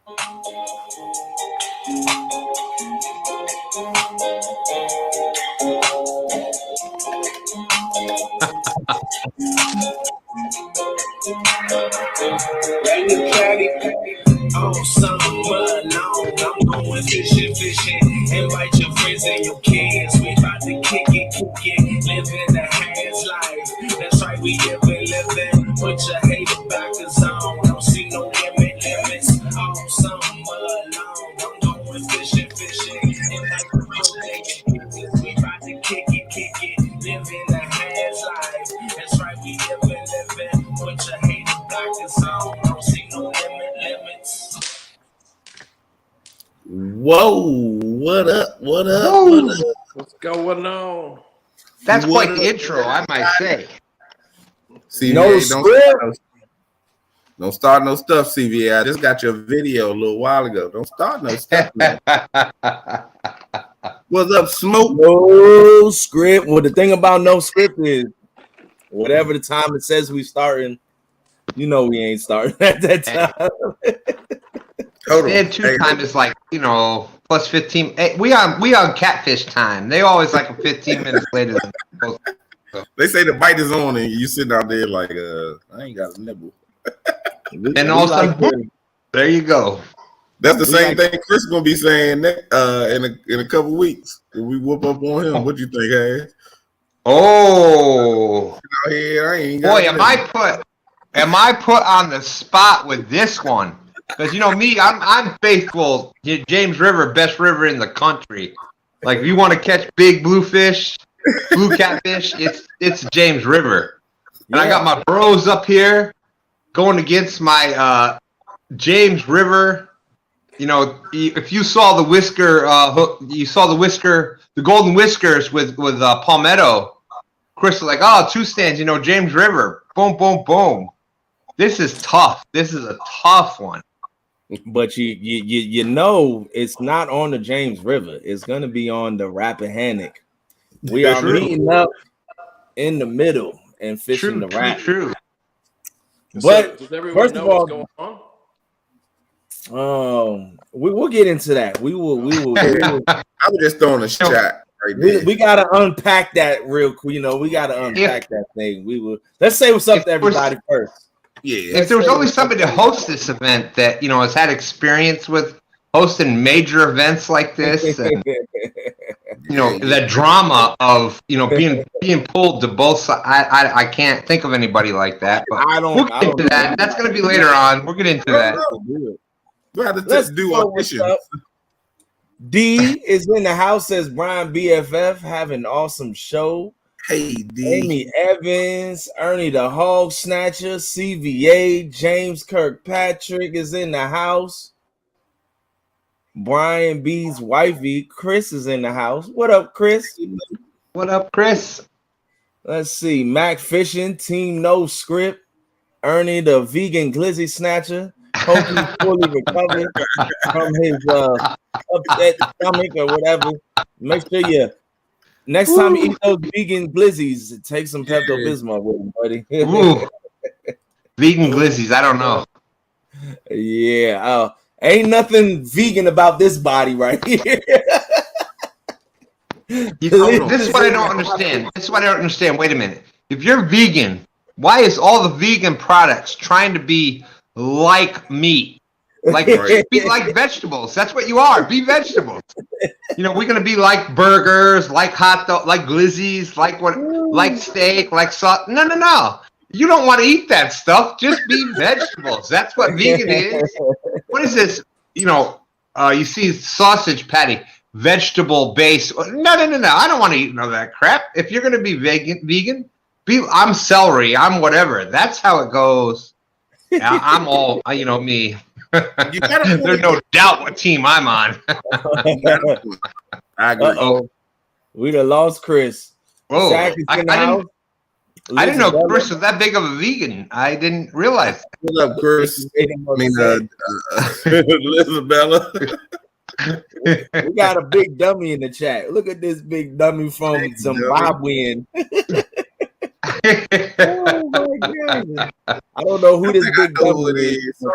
On summer long, I'm going fishing, invite your friends and your kids. We about to kick it, living the highest life. That's right, we living. Put your hater backers on, don't see no limits. On summer long, I'm going fishing, invite your friends and your kids. We about to kick it, living the highest life. That's right, we living. Put your hater backers on, don't see no limits. Whoa, what up? What up? What's going on? That's quite the intro, I might say. CVA, don't start no stuff, CVA. I just got your video a little while ago. Don't start no stuff. What's up, Smoke? No script. Well, the thing about no script is whatever the time it says we starting, you know we ain't starting at that time. And two time is like, plus 15. Hey, we on Catfish time. They always like a 15 minutes later than supposed to. So. They say the bite is on and you sitting out there like, I ain't got a nibble. And all of a sudden, there you go. That's the same thing Chris gonna be saying in a couple weeks. If we whoop up on him, what you think, Hayes? Oh, boy, am I put on the spot with this one? Because me, I'm faithful. James River, best river in the country. Like if you want to catch big bluefish, blue catfish, it's James River. And I got my bros up here going against my James River. If you saw the whisker hook, you saw the golden whiskers with Palmetto. Chris was like, oh, 2 stands, James River. Boom, boom, boom. This is tough. This is a tough one. But you know it's not on the James River. It's gonna be on the Rappahannock. We are meeting up in the middle and fishing the Rap. True. But does everyone know what's going on? We'll get into that. We will. I was just throwing a shot right there. We gotta unpack that real quick. We gotta unpack that thing. We will. Let's say what's up to everybody first. Yeah. If there was only somebody to host this event that has had experience with hosting major events like this, and the drama of being pulled to both sides, I can't think of anybody like that. But we'll get into that. That's going to be later on. We'll get into that. Let's do auditions. D is in the house, says Brian BFF, have an awesome show. Hey, D. Amy Evans, Ernie the Hog Snatcher, CVA, James Kirkpatrick is in the house. Brian B's wifey, Chris, is in the house. What up, Chris? What up, Chris? Let's see. Mac Fishing, Team No Script, Ernie the Vegan Glizzy Snatcher. Hope he's fully recovered from his upset stomach or whatever. Make sure you next time you eat those vegan glizzies, take some Pepto-Bismol with them, buddy. Vegan glizzies, I don't know. Yeah, ain't nothing vegan about this body right here. This is what I don't understand. Wait a minute. If you're vegan, why is all the vegan products trying to be like meat? Like be like vegetables. That's what you are. Be vegetables. We're gonna be like burgers, like hot dog, like glizzies, like steak, like salt. No. You don't want to eat that stuff. Just be vegetables. That's what vegan is. What is this? You see sausage patty, vegetable based. No. I don't want to eat none of that crap. If you're gonna be vegan, I'm celery. I'm whatever. That's how it goes. I'm all me. There's no doubt what team I'm on. I agree. We done lost Chris. Whoa, I didn't know Chris was that big of a vegan. I didn't realize. What up, Chris? Elizabella. We got a big dummy in the chat. Look at this big dummy from Zimbabwean. Oh my God! I don't know who this big dummy is. So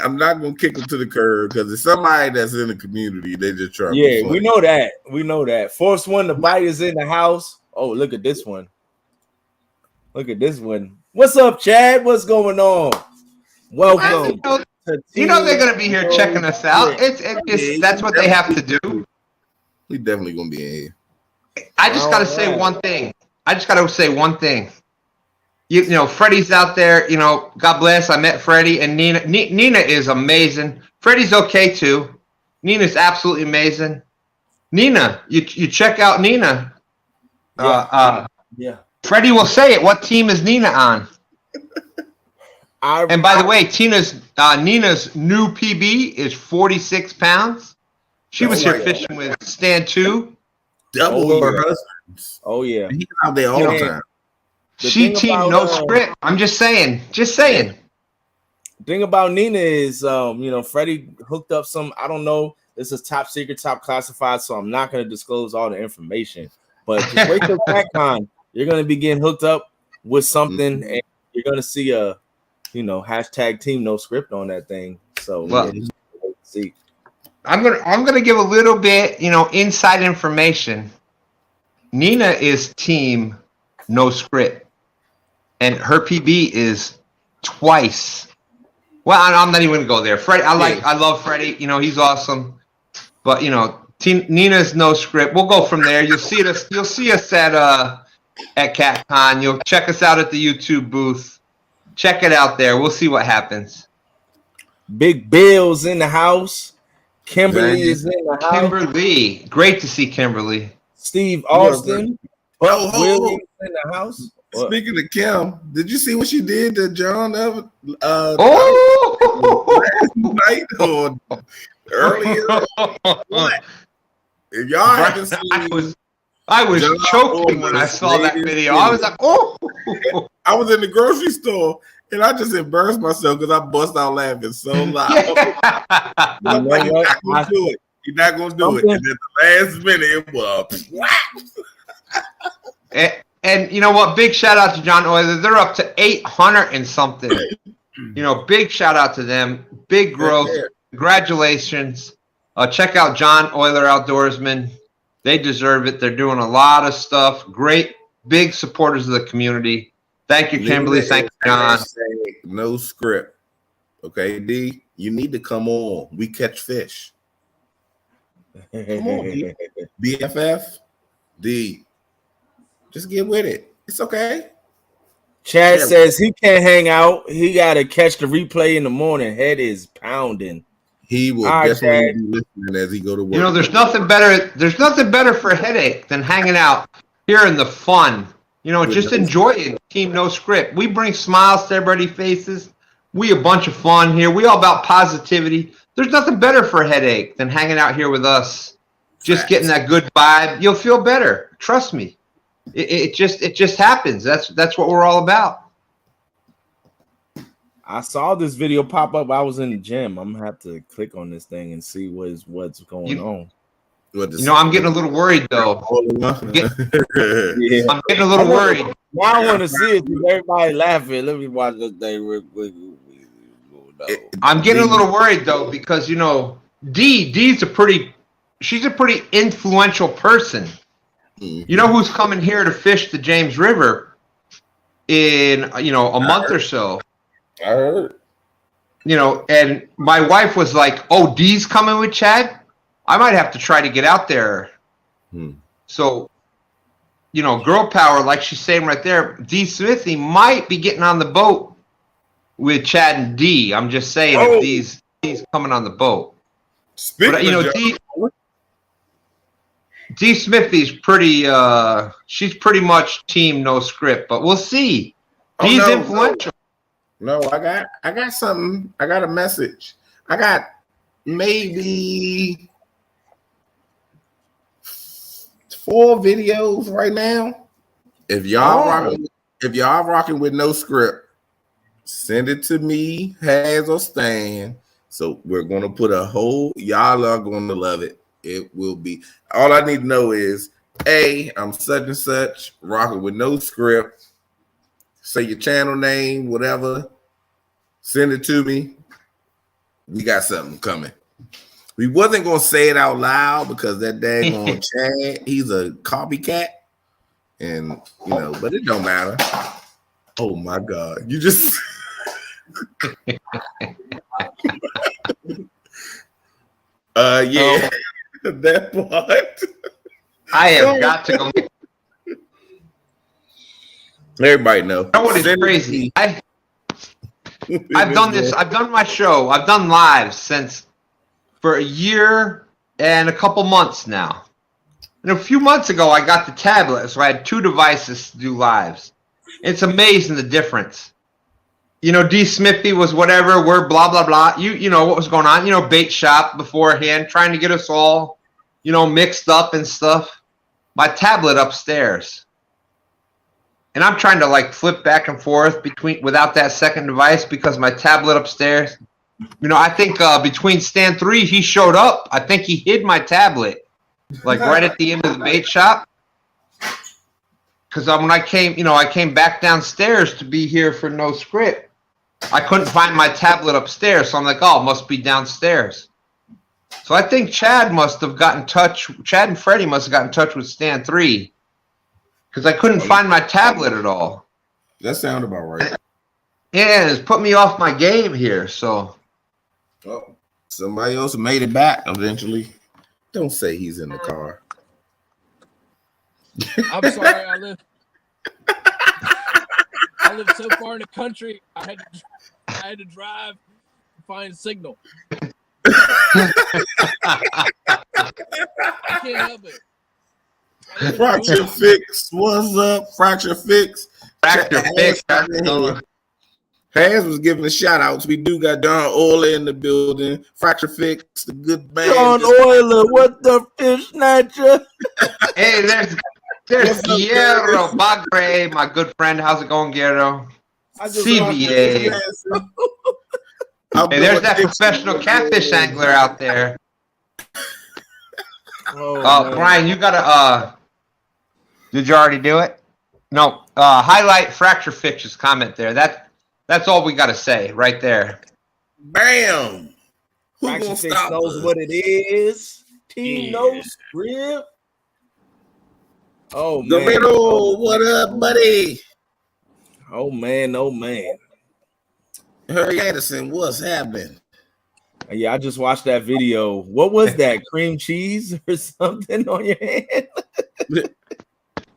I'm not gonna kick them to the curb because it's somebody that's in the community. They just try. Yeah, we know that. We know that. Force one to bite is in the house. Oh, look at this one. Look at this one. What's up, Chad? What's going on? Welcome. You know they're gonna be here checking us out. That's what they have to do. We definitely gonna be in here. I just gotta say one thing. You know, Freddie's out there. You know, God bless. I met Freddie and Nina. Nina is amazing. Freddie's okay too. Nina's absolutely amazing. Nina, you check out Nina. Yeah. Freddie will say it. What team is Nina on? And by the way, Nina's new PB is 46 pounds. She was here fishing with Stan 2. Double her husbands. Oh yeah. He's out there all the time. She team no script. I'm just saying. The thing about Nina is, Freddie hooked up some. I don't know. This is top secret, top classified, so I'm not going to disclose all the information. But just wait till TechCon. You're going to be getting hooked up with something, and you're going to see a, hashtag team no script on that thing. So see. I'm gonna give a little bit, inside information. Nina is team no script, and her PB is twice. Well, I'm not even gonna go there. Freddie, I love Freddie. He's awesome, but Nina's no script. We'll go from there. You'll see us at CatCon. You'll check us out at the YouTube booth. Check it out there. We'll see what happens. Big Bill's in the house. Kimberly is in the house. Kimberly. Great to see Kimberly. Steve Austin. Williams in the house. Speaking of Kim, did you see what she did to John last night or earlier? What? If y'all haven't seen, I was choking when I saw that video. I was like, oh. I was in the grocery store and I just embarrassed myself because I bust out laughing so loud. I'm like, you're not gonna do it. You're not gonna do it. And at the last minute, it was. And you know what? Big shout out to John Euler. They're up to 800 and something. Big shout out to them. Big growth. Congratulations. Check out John Euler Outdoorsman. They deserve it. They're doing a lot of stuff. Great, big supporters of the community. Thank you, Kimberly. Thank you, John. No script. Okay, D, you need to come on. We catch fish. Come on, D. BFF. D. Just get with it. It's okay. Chad says he can't hang out. He got to catch the replay in the morning. Head is pounding. He will definitely be listening as he go to work. There's nothing better. There's nothing better for a headache than hanging out here in the fun. Just enjoying Team No Script. We bring smiles to everybody's faces. We a bunch of fun here. We all about positivity. There's nothing better for a headache than hanging out here with us. Just getting that good vibe. You'll feel better. Trust me. It just happens. That's what we're all about. I saw this video pop up. I was in the gym. I'm gonna have to click on this thing and see what's going on. I'm getting a little worried though. I'm getting a little worried. Now I want to see it. Everybody laughing. Let me watch this thing. I'm getting a little worried though because D's she's a pretty influential person. You know who's coming here to fish the James River in a month or so? I heard. And my wife was like, "Oh, D's coming with Chad. I might have to try to get out there." So, girl power, like she's saying right there, D Smithy might be getting on the boat with Chad and D. I'm just saying if D's coming on the boat. D Smithy's pretty. She's pretty much team no script, but we'll see. D's influential. No, I got something. I got a message. I got maybe 4 videos right now. If y'all rocking with no script, send it to me, Has or Stan. So we're gonna put a whole. Y'all are gonna love it. It will be. All I need to know is, I'm such and such rocking with no script. Say your channel name, whatever. Send it to me. We got something coming. We wasn't gonna say it out loud because that daggone Chad, he's a copycat, and but it don't matter. Oh my God, you just yeah, that part. I have got to go. Everybody know. You know what is crazy? I've done this. I've done my show. I've done lives for a year and a couple months now. And a few months ago, I got the tablet, so I had 2 devices to do lives. It's amazing the difference. D. Smithy was whatever. We're blah blah blah. You know what was going on. Bait shop beforehand, trying to get us all, mixed up and stuff. My tablet upstairs. And I'm trying to flip back and forth without that second device because my tablet upstairs. I think between stand 3, he showed up. I think he hid my tablet, right at the end of the bait shop. Because when I came back downstairs to be here for no script, I couldn't find my tablet upstairs. So I'm like, oh, it must be downstairs. So I think Chad must have gotten in touch. Chad and Freddie must have gotten in touch with stand 3. Because I couldn't find my tablet at all. That sounds about right. Yeah, it's put me off my game here. So, somebody else made it back eventually. Don't say he's in the car. I'm sorry, I live so far in the country. I had to drive to find signal. I can't help it. Fracture Fix, what's up? Fracture Fix. Fracture Fix. Has was giving the shout outs. We do got Don Euler in the building. Fracture Fix, the good man. Don Euler, what the fish snatcher? Hey, there's Guerrero Bagre, my good friend. How's it going, Guerrero? CBA. Hey, there's that professional catfish angler out there. Brian, you gotta did you already do it? No. Highlight Fracture Fix's comment there. That's all we gotta say right there. Bam. Who Fracture gonna Fix stop knows us? what it is. Team no script. Oh man. Dorito, what up, buddy? Oh man. Harry Anderson, what's happening? Yeah, I just watched that video. What was that? Cream cheese or something on your hand?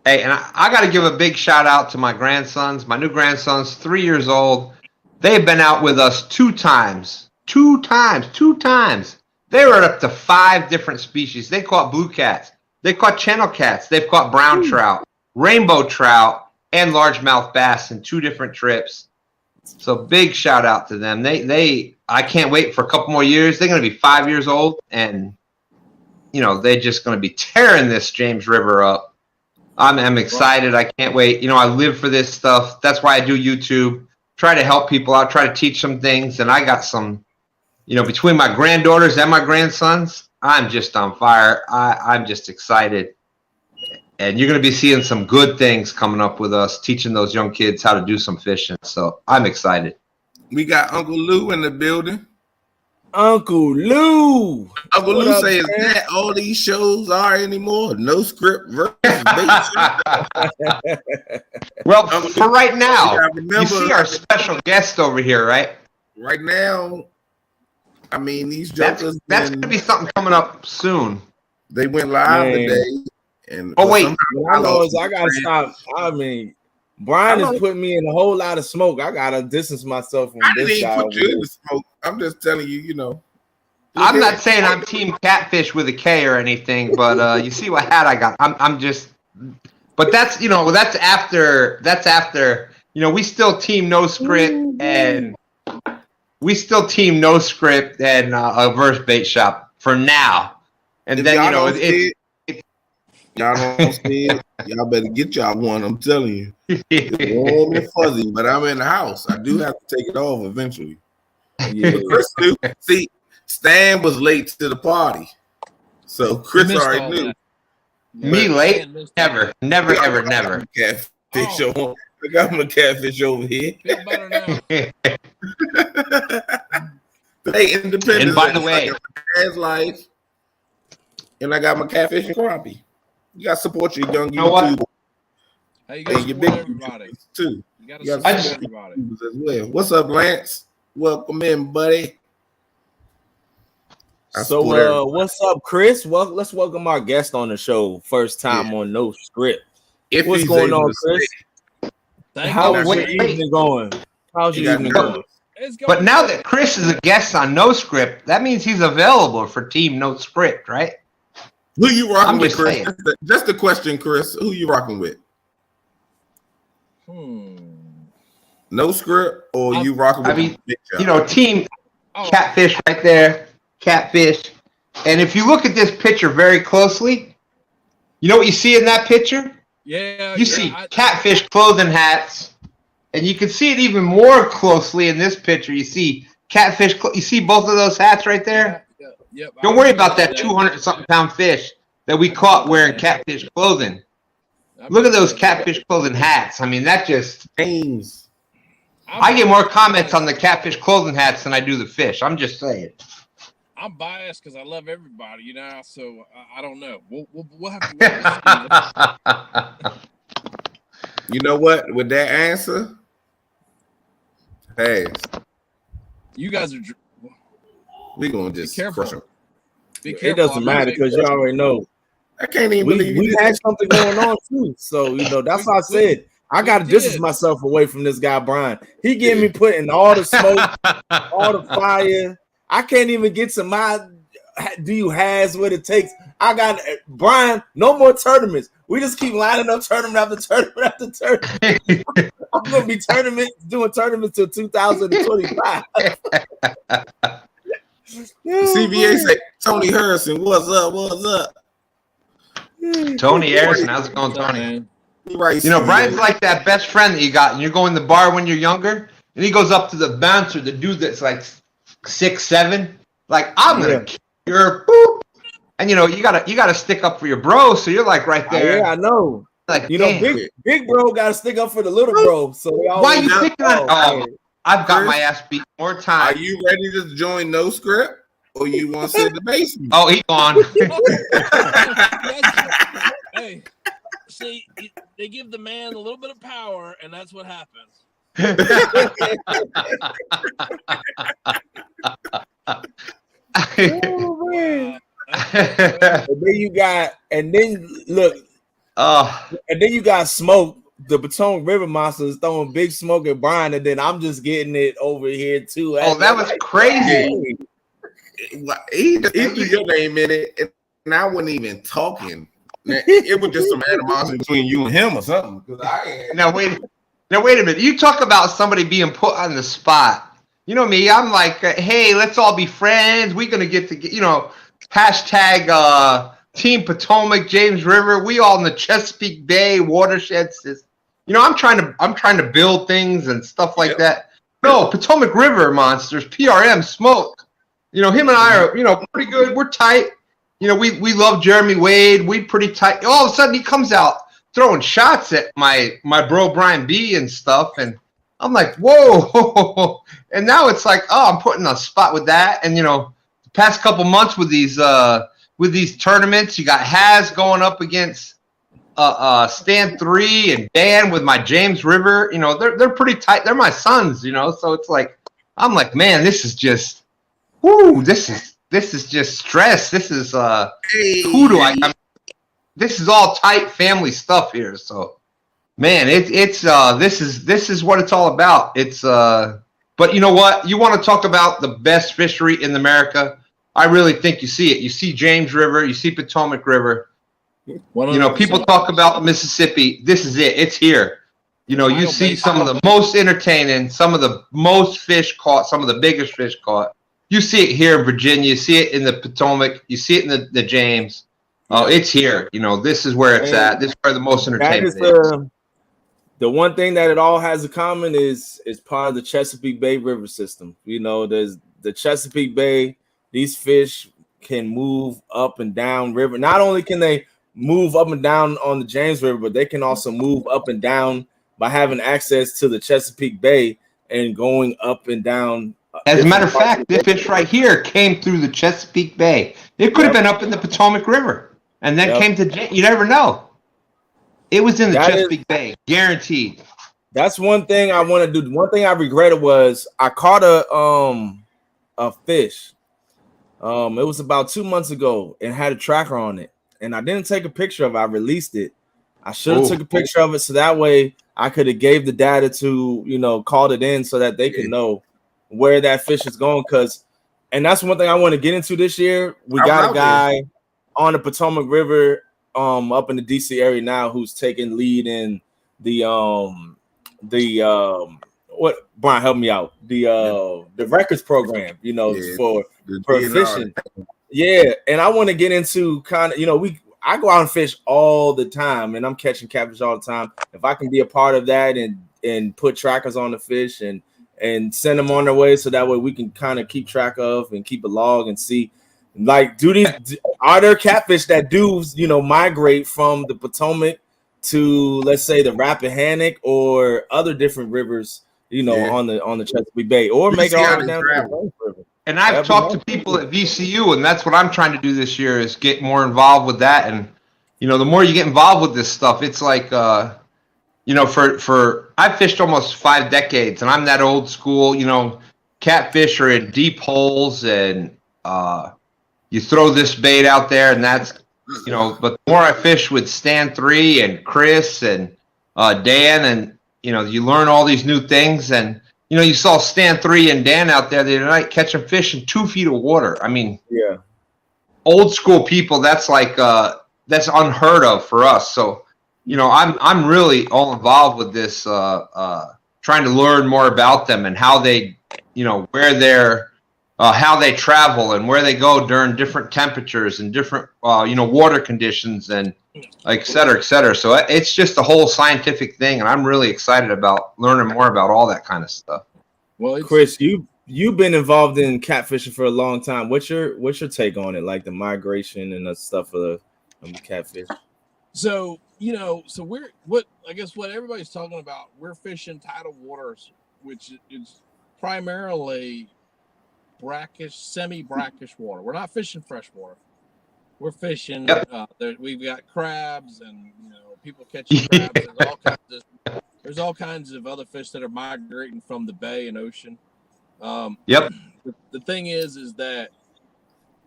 Hey, and I got to give a big shout out to my grandsons. My new grandsons, 3 years old. They've been out with us 2 times. 2 times. They were up to 5 different species. They caught blue cats. They caught channel cats. They've caught brown trout, rainbow trout, and largemouth bass in 2 different trips. So big shout out to them. I can't wait for a couple more years. They're going to be 5 years old, and they're just going to be tearing this James River up. I'm excited. I can't wait. I live for this stuff. That's why I do YouTube. Try to help people out. Try to teach some things. And I got some, between my granddaughters and my grandsons, I'm just on fire. I'm just excited. And you're going to be seeing some good things coming up with us, teaching those young kids how to do some fishing. So I'm excited. We got Uncle Lou in the building. Uncle Lou. Uncle Lou says that all these shows are anymore. No script versus bait. Well, for right now, you see our special guest over here, right? Right now, I mean, these jokers. That's going to be something coming up soon. They went live today. And wait. What I know is I got to stop. I mean, Brian is putting me in a whole lot of smoke. I got to distance myself from this guy. Put you in the smoke. I'm just telling you, I'm not saying I'm team Catfish with a K or anything, but you see what hat I got. I'm just, but that's that's after we still team no script and a verse bait shop for now, and if then y'all don't see it, y'all better get y'all one. I'm telling you, it's warm and fuzzy, but I'm in the house. I do have to take it off eventually. Yeah, Chris knew. See, Stan was late to the party, so Chris already knew. Me late? Never. Catfish over. I got my catfish over here. Stay independent. And by the way, As life, and I got my catfish and crappie. You got to support your young what? YouTubers. Hey, you got to And your support big everybody. YouTubers too. You got You to gotta support everybody. YouTubers as well. What's up, Lance? Welcome in, buddy. So, what's up, Chris? Well, let's welcome our guest on the show. First time on No Script. If What's he's going able on, to Chris? Thank How's you. your evening going? How's your evening going? It's going But now that Chris is a guest on No Script, that means he's available for Team No Script, right? Who you rocking I'm with, just Chris? saying. Just a question, Chris. Who you rocking with? No Script, or you rocking with the big shot? You know, Team Catfish right there. Catfish. And if you look at this picture very closely, you know what you see in that picture? Yeah. You see Catfish clothing hats. And you can see it even more closely in this picture. You see Catfish. You see both of those hats right there? Yep. Don't worry about that 200-something pound fish that we caught wearing catfish clothing. Look at those catfish clothing hats. I mean, that just... I get more comments on the catfish clothing hats than I do the fish. I'm just saying. I'm biased because I love everybody, you know. So I don't know. We'll have to wait and see. You know what? With that answer, hey, you guys are. We gonna just crush them. It doesn't matter because you already know. I can't even believe we had something going on too. So you know that's why I said I got to distance myself away from this guy Brian. He getting me putting all the smoke, all the fire. I can't even get to my. Do you has what it takes? I got Brian. No more tournaments. We just keep lining up tournament after tournament after tournament. I'm gonna be doing tournaments till 2025. CBA say Tony Harrison, what's up? What's up? Tony Harrison, how's it going, Tony? Right, you know, Brian's like that best friend that you got, and you're going to the bar when you're younger, and he goes up to the bouncer, the dude that's like 6'7", like I'm gonna kill your boop. And you know, you gotta stick up for your bro, so you're like right there. Yeah, I know. Like you know, big bro gotta stick up for the little bro. So why you picking on? Oh, I've got my ass beat more times. Are you ready to join No Script, or you want to sit in the basement? Oh, he's gone. Hey, see, they give the man a little bit of power, and that's what happens. Oh, man. And then you got, and then you got Smoke, the Potomac River Monster is throwing big smoke at Brian, and then I'm just getting it over here too. Oh, that was crazy. He threw your name in it, and I wasn't even talking. It was just some animosity between you and him or something. Now wait a minute. You talk about somebody being put on the spot. You know me. I'm like, hey, let's all be friends. We're gonna get you know, hashtag Team Potomac, James River. We all in the Chesapeake Bay watershed system. You know, I'm trying to build things and stuff like that. No, Potomac River Monsters, PRM, Smoke. You know, him and I are, you know, pretty good. We're tight. You know, we love Jeremy Wade. We pretty tight. All of a sudden, he comes out throwing shots at my bro Brian B and stuff, and I'm like, whoa. And now it's like, oh, I'm putting on a spot with that. And you know, the past couple months with these tournaments, you got Haz going up against Stan 3 and Dan with my James River. You know, they're pretty tight. They're my sons. You know, so it's like, I'm like, man, this is just, whoo, this is just stress. This is who do I? This is all tight family stuff here. So, man, this is what it's all about. It's but you know what? You want to talk about the best fishery in America? I really think you see it. You see James River. You see Potomac River. 100%. You know, people talk about Mississippi. This is it. It's here. You know, you see some of the most entertaining, some of the most fish caught, some of the biggest fish caught. You see it here in Virginia. You see it in the Potomac. You see it in the James. Oh, it's here. You know, this is where it's at. This is where the most entertainment is. The one thing that it all has in common is part of the Chesapeake Bay River system. You know, there's the Chesapeake Bay. These fish can move up and down river. Not only can they move up and down on the James River, but they can also move up and down by having access to the Chesapeake Bay and going up and down As a matter of fact, this fish right here came through the Chesapeake Bay. It could have been up in the Potomac River and then came to, you never know. It was in the Chesapeake Bay, guaranteed. That's one thing I want to do. One thing I regretted was I caught a fish. It was about 2 months ago and had a tracker on it. And I didn't take a picture of it. I released it. I should have took a picture of it so that way I could have gave the data to, called it in so that they could know where that fish is going. And that's one thing I want to get into this year. We got a guy on the Potomac River up in the DC area now who's taking lead in the what Brian help me out. The records program, for fishing. Yeah, and I want to get into kind of, I go out and fish all the time and I'm catching catfish all the time. If I can be a part of that and put trackers on the fish and send them on their way so that way we can kind of keep track of and keep a log and see, like, are there catfish that do, migrate from the Potomac to, let's say, the Rappahannock or other different rivers, on the Chesapeake Bay, or make it all the way down to the river. And I've talked to people at VCU, and that's what I'm trying to do this year is get more involved with that. And, the more you get involved with this stuff, it's like, I've fished almost 5 decades, and I'm that old school, catfish are in deep holes, and you throw this bait out there, and that's, but the more I fish with Stan 3 and Chris and Dan, and, you learn all these new things, and, you saw Stan 3 and Dan out there the other night catching fish in 2 feet of water. I mean, old school people, that's like, that's unheard of for us. So, I'm really all involved with this, trying to learn more about them and how they, where they're, how they travel and where they go during different temperatures and different, water conditions and et cetera, et cetera. So it's just a whole scientific thing. And I'm really excited about learning more about all that kind of stuff. Well, Chris, you've been involved in catfishing for a long time. What's your take on it? Like the migration and the stuff of the catfish? So, what everybody's talking about, we're fishing tidal waters, which is primarily brackish, semi-brackish water. We're not fishing freshwater. We're fishing. We've got crabs, and people catching crabs. There's all kinds of other fish that are migrating from the bay and ocean. The thing is that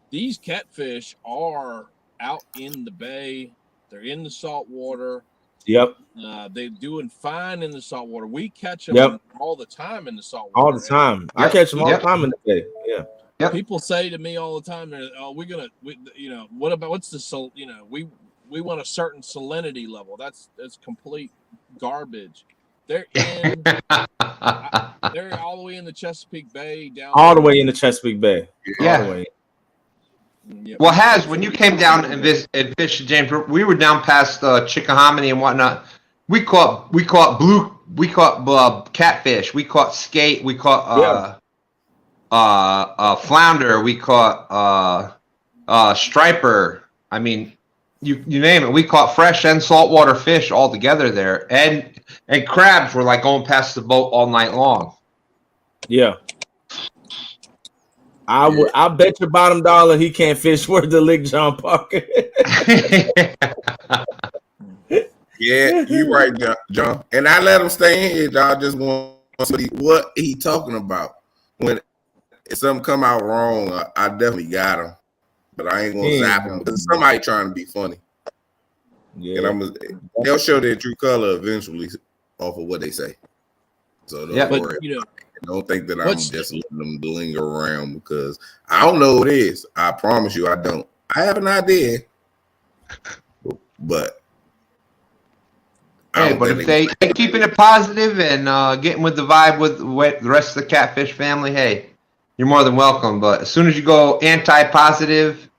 these catfish are out in the bay. They're in the salt water. They're doing fine in the salt water. We catch them all the time in the salt water. All the time. I catch them all the time in the bay. People say to me all the time, what's the we want a certain salinity level. That's complete garbage. They're they're all the way in the Chesapeake Bay, all the way in the Chesapeake Bay. All the way. Well, when you came down and fished, James, we were down past Chickahominy and whatnot. We caught catfish. We caught skate. We caught flounder. We caught striper. I mean, you name it. We caught fresh and saltwater fish all together there, and crabs were like going past the boat all night long. I bet your bottom dollar he can't fish worth the Lick John Parker. Yeah, you're right, John. And I let him stay in here. Y'all just want to see what he talking about. When something come out wrong, I definitely got him. But I ain't gonna zap him because somebody trying to be funny. And they'll show their true color eventually off of what they say. So don't worry. Don't think that I'm just letting them linger around because I don't know what it is. I promise you I don't. I have an idea. But if they keeping it positive and getting with the vibe with the rest of the Catfish family, hey, you're more than welcome. But as soon as you go anti-positive,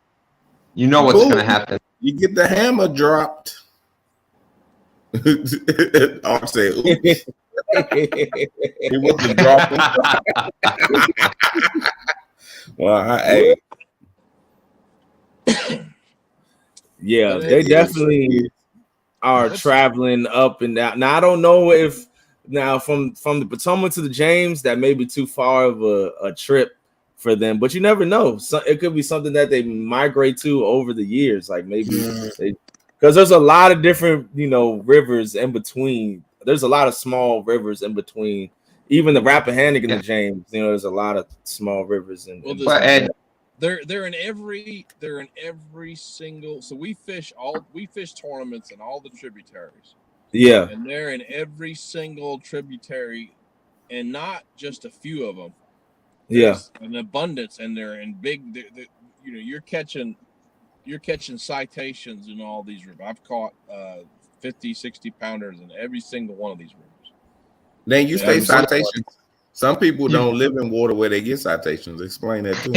you know what's going to happen. You get the hammer dropped. I'll say, oops. He wasn't dropping. Well, hey. Yeah, they definitely are traveling up and down. Now, I don't know if Now from the Potomac to the James, that may be too far of a trip for them, but you never know. So it could be something that they migrate to over the years, like maybe because there's a lot of different, rivers in between. There's a lot of small rivers in between, even the Rappahannock and the James. There's a lot of small rivers in. They're in every single. So we fish tournaments in all the tributaries. Yeah, and they're in every single tributary, and not just a few of them. There's an abundance, and they're in big. You're catching citations in all these rivers. I've caught 50, 60 pounders in every single one of these rivers. Then you say citations. Some people don't live in water where they get citations. Explain that too.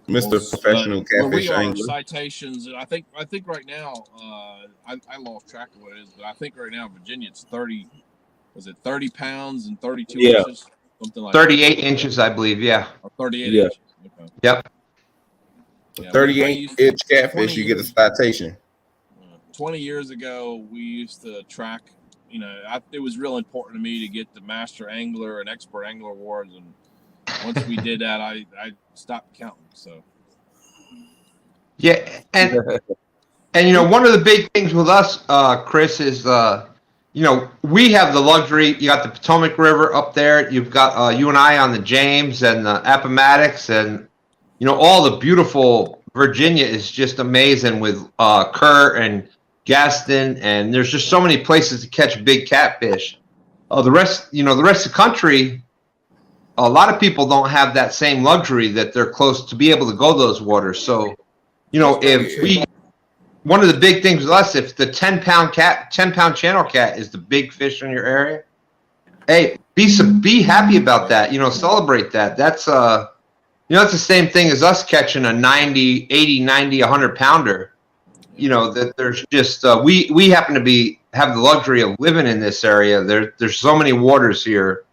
Mr. Professional Catfish Angler. Citations, and I think right now, I lost track of what it is, but I think right now in Virginia it's 30. Was it 30 pounds and 32 inches? Something like 38 inches, I believe. Yeah. Or 38 inches. Okay. Yep. 38-inch catfish, you get a citation. 20 years ago, we used to track. It was real important to me to get the Master Angler and Expert Angler awards, and once we did that, I stopped counting. So. Yeah, and one of the big things with us, Chris, is we have the luxury. You got the Potomac River up there. You've got you and I on the James and the Appomattox, and all the beautiful Virginia is just amazing with Kerr and Gaston, and there's just so many places to catch big catfish. The rest of the country, a lot of people don't have that same luxury that they're close to be able to go those waters. So, one of the big things with us, if the 10-pound channel cat is the big fish in your area, hey, be happy about that. Celebrate that. That's it's the same thing as us catching a 90, 80, 90, 100 pounder. That there's just we happen to have the luxury of living in this area. There's so many waters here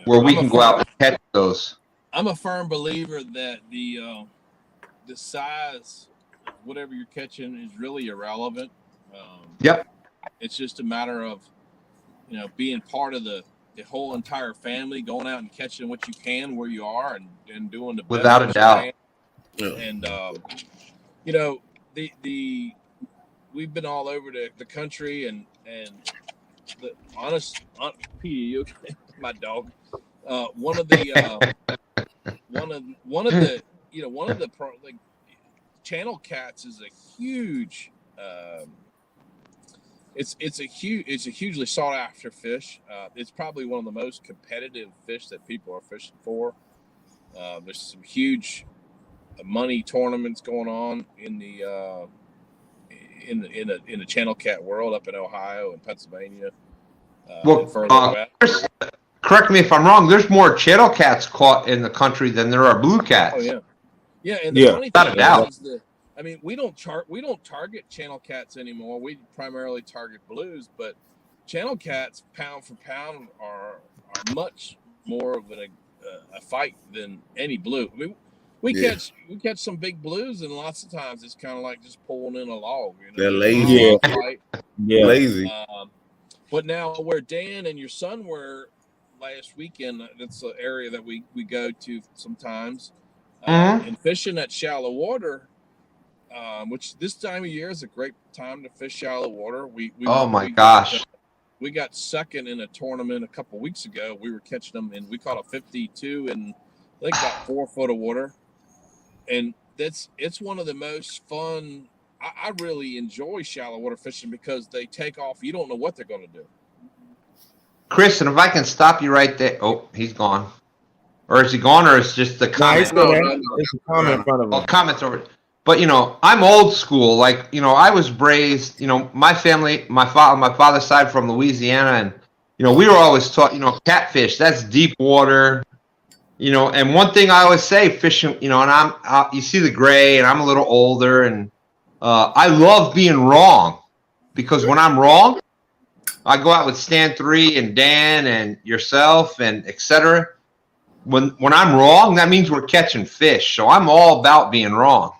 where we can go out and catch those. I'm a firm believer that the size, whatever you're catching, is really irrelevant. Yep. It's just a matter of being part of the whole entire family, going out and catching what you can where you are, and doing the best without a doubt. And we've been all over the country, and the honest P, okay, my dog. One of the channel cats is a huge. It's a hugely sought after fish. It's probably one of the most competitive fish that people are fishing for. There's some huge money tournaments going on in the channel cat world up in Ohio and Pennsylvania. Chris, correct me if I'm wrong. There's more channel cats caught in the country than there are blue cats. Oh yeah. And the funny thing doubt. is we don't target channel cats anymore. We primarily target blues, but channel cats, pound for pound, are much more of a fight than any blue. I mean, we catch some big blues, and lots of times it's kind of like just pulling in a log. They're lazy. Lazy. But now, where Dan and your son were last weekend, that's an area that we go to sometimes, and fishing at shallow water. Which this time of year is a great time to fish shallow water. We got second in a tournament a couple weeks ago. We were catching them, and we caught a 52 in I think about 4 foot of water, and it's one of the most fun. I really enjoy shallow water fishing because they take off. You don't know what they're going to do. Chris, and if I can stop you right there. Oh, he's gone. Or is he gone, or is just the comment? No, it's a comment in front of him. Oh, comments over. But I'm old school. Like I was raised. My family, my father's side from Louisiana, and we were always taught. Catfish. That's deep water. And one thing I always say, fishing. And you see the gray, and I'm a little older, and I love being wrong, because when I'm wrong, I go out with Stan 3 and Dan and yourself and etc. When I'm wrong, that means we're catching fish. So I'm all about being wrong.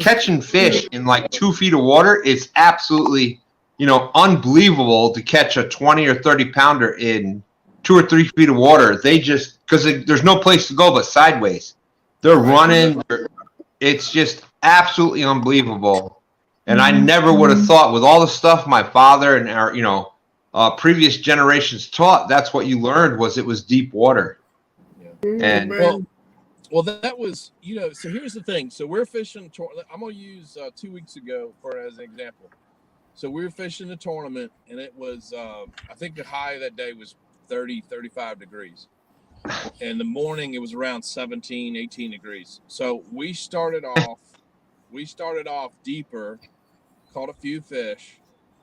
Catching fish in like 2 feet of water is absolutely unbelievable to catch a 20 or 30 pounder in 2 or 3 feet of water. They just, because there's no place to go but sideways. They're running. It's just absolutely unbelievable. And I never would have thought, with all the stuff my father and our previous generations taught, that's what you learned, was it was deep water. Yeah. And well, that was, so here's the thing. So we're fishing. I'm going to use 2 weeks ago as an example. So we were fishing the tournament, and it was, I think the high that day was 30, 35 degrees. In the morning, it was around 17, 18 degrees. So we started off deeper, caught a few fish.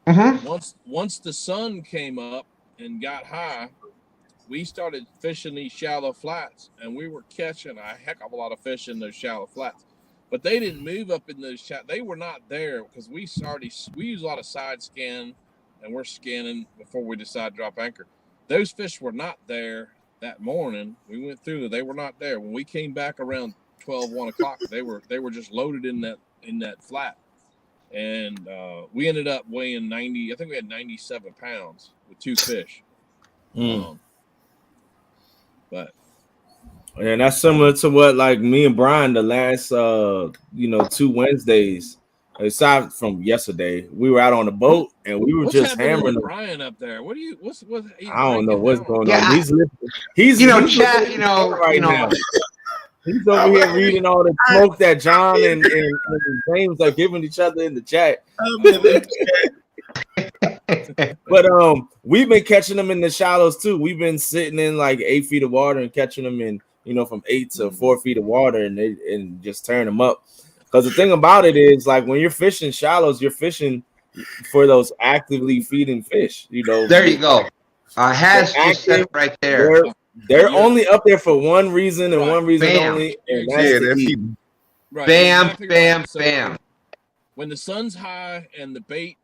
mm-hmm. Once the sun came up and got high, we started fishing these shallow flats, and we were catching a heck of a lot of fish in those shallow flats. But they didn't move up in those they were not there because we use a lot of side scan, and we're scanning before we decide to drop anchor. Those fish were not there that morning. We went through they were not there. When we came back around 12, 1 o'clock, they were just loaded in that flat. And we ended up weighing 90, I think we had 97 pounds with 2 fish. But and that's similar to what, like, me and Brian, the last 2 Wednesdays, aside from yesterday, we were out on the boat and we were just hammering Brian up there. What I don't know what's going on. He's chat, right now. He's over here reading all the smoke that John and James are giving each other in the chat. But we've been catching them in the shallows too. We've been sitting in like 8 feet of water and catching them in, from 8 to 4 feet of water and just tearing them up. Because the thing about it is, like, when you're fishing shallows, you're fishing for those actively feeding fish. There you go. Has just said it right there. They're only up there for one reason and one reason only, and that's to eat. Right. Bam, Exactly bam, right. So bam. when the sun's high and the bait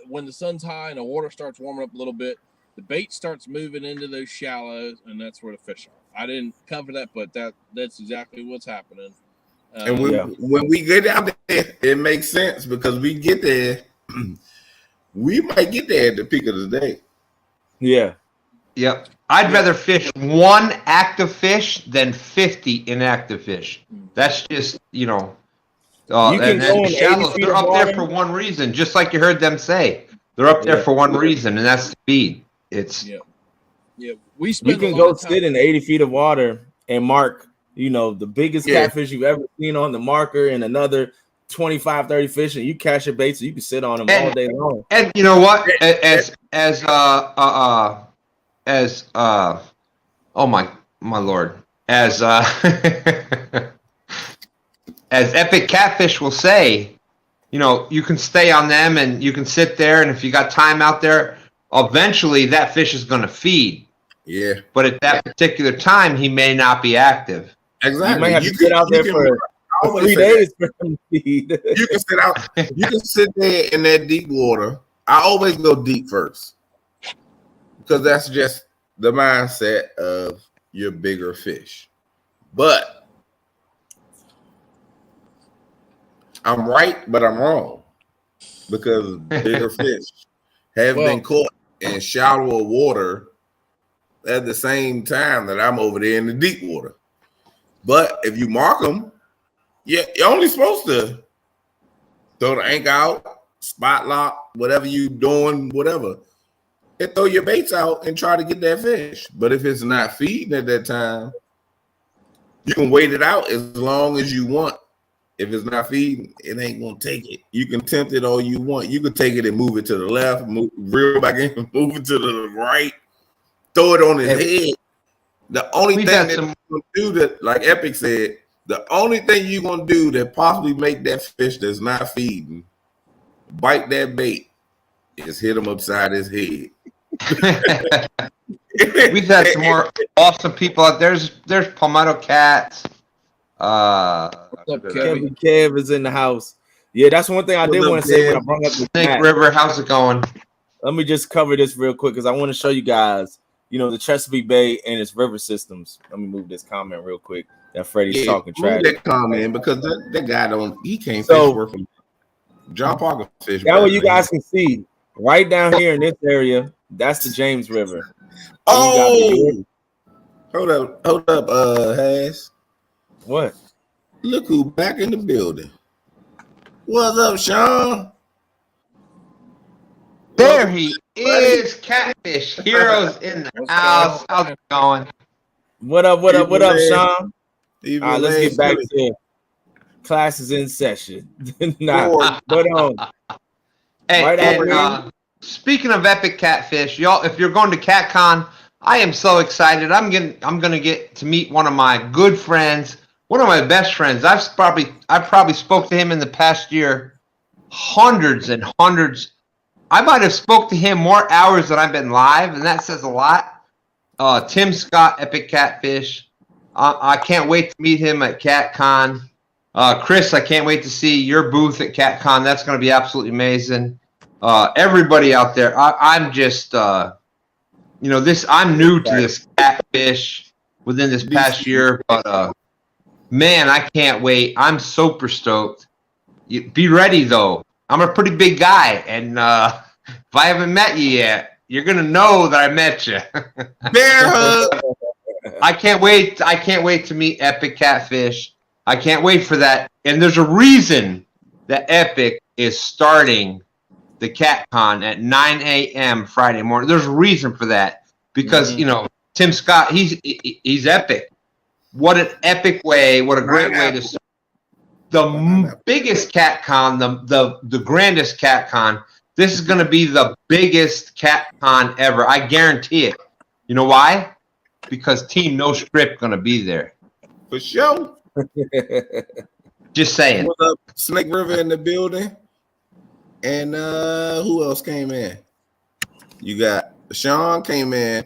when the sun's high and the water starts warming up a little bit, the bait starts moving into those shallows, and that's where the fish are. I didn't cover that, but that's exactly what's happening. And when we get out there, it makes sense because we get there. We might get there at the peak of the day. Yeah. Yep. I'd rather fish 1 active fish than 50 inactive fish. That's just, and then shallows, they're up there for one reason, just like you heard them say. They're up there for one reason, and that's the feed. It's you can go sit in 80 feet of water and mark, the biggest catfish you've ever seen on the marker and another 25, 30 fish, and you catch your bait so you can sit on them all day long. And you know what? Oh my Lord, as Epic Catfish will say, you can stay on them and you can sit there, and if you got time out there, eventually that fish is going to feed. Yeah. But at that particular time, he may not be active. Exactly. You may have to sit out there for 3 days for him to feed. You can sit out. You can sit there in that deep water. I always go deep first because that's just the mindset of your bigger fish. But I'm right, but I'm wrong because bigger fish have been caught in shallower water at the same time that I'm over there in the deep water. But if you mark them, you're only supposed to throw the anchor out, spot lock, whatever you doing, whatever. And throw your baits out and try to get that fish. But if it's not feeding at that time, you can wait it out as long as you want. If it's not feeding, it ain't gonna take it. You can tempt it all you want. You can take it and move it to the left, reel back in, move it to the right, throw it on his head. The only thing that you're gonna do that, like Epic said, the only thing you're gonna do that possibly make that fish that's not feeding bite that bait is hit him upside his head. We've had some more awesome people out there. There's Palmetto Cats. Kevin Kev is in the house. Yeah, that's one thing I did want to say when I brought up the Snake River. How's it going? Let me just cover this real quick because I want to show you guys, the Chesapeake Bay and its river systems. Let me move this comment real quick. That Freddie's talking trash. That comment because that guy he can't fish worth from John Parker fish. That way you guys can see Right down here in this area, that's the James River. Oh, hold up, Hash. What? Look who back in the building. What's up, Sean? There he is, Catfish. Heroes in the house. How's it going? What up, Sean? All right, let's get back to classes in session. Hey, right and speaking of epic Catfish, y'all, if you're going to CatCon, I am so excited. I'm gonna get to meet one of my good friends, one of my best friends. I probably spoke to him in the past year hundreds and hundreds. I might have spoke to him more hours than I've been live, and that says a lot. Tim Scott, Epic Catfish. I can't wait to meet him at CatCon. Chris, I can't wait to see your booth at CatCon. That's going to be absolutely amazing. Everybody out there, I'm just, I'm new to this Catfish within this past year, but man, I can't wait. I'm super stoked. Be ready, though. I'm a pretty big guy, and if I haven't met you yet, you're gonna know that I met you. Bear hug. I can't wait. I can't wait to meet Epic Catfish. I can't wait for that. And there's a reason that Epic is starting the CatCon at 9 a.m. Friday morning. There's a reason for that because Tim Scott, he's epic. What an epic way! What a great way to start. The biggest CatCon, the grandest CatCon. This is going to be the biggest CatCon ever. I guarantee it. You know why? Because Team No Script going to be there. For sure. Just saying. What's up, Snake River in the building? And who else came in? You got Sean came in.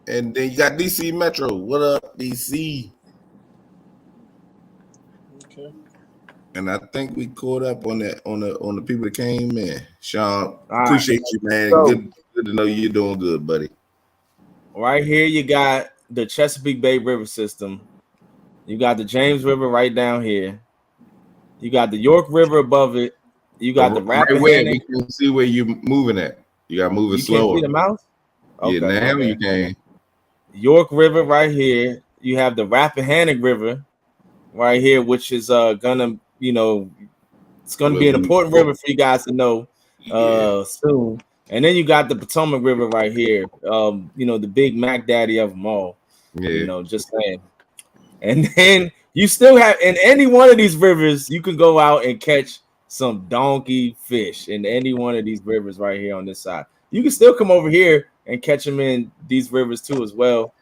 And then you got DC Metro. What up, DC? Okay. And I think we caught up on the people that came in. Sean, appreciate you, man. So, good to know you're doing good, buddy. Right here, you got the Chesapeake Bay River system. You got the James River right down here. You got the York River above it. You got the Rappahannock. We can see where you're moving at. You got to move it slower. You can see the mouse? Okay, now you can. York River right here. You have the Rappahannock River right here, which is gonna, it's gonna be an important river for you guys to know soon. And then you got the Potomac River right here. The big Mac Daddy of them all. Yeah. Just saying. And then you still have in any one of these rivers, you can go out and catch some donkey fish in any one of these rivers right here on this side. You can still come over here and catch them in these rivers too as well.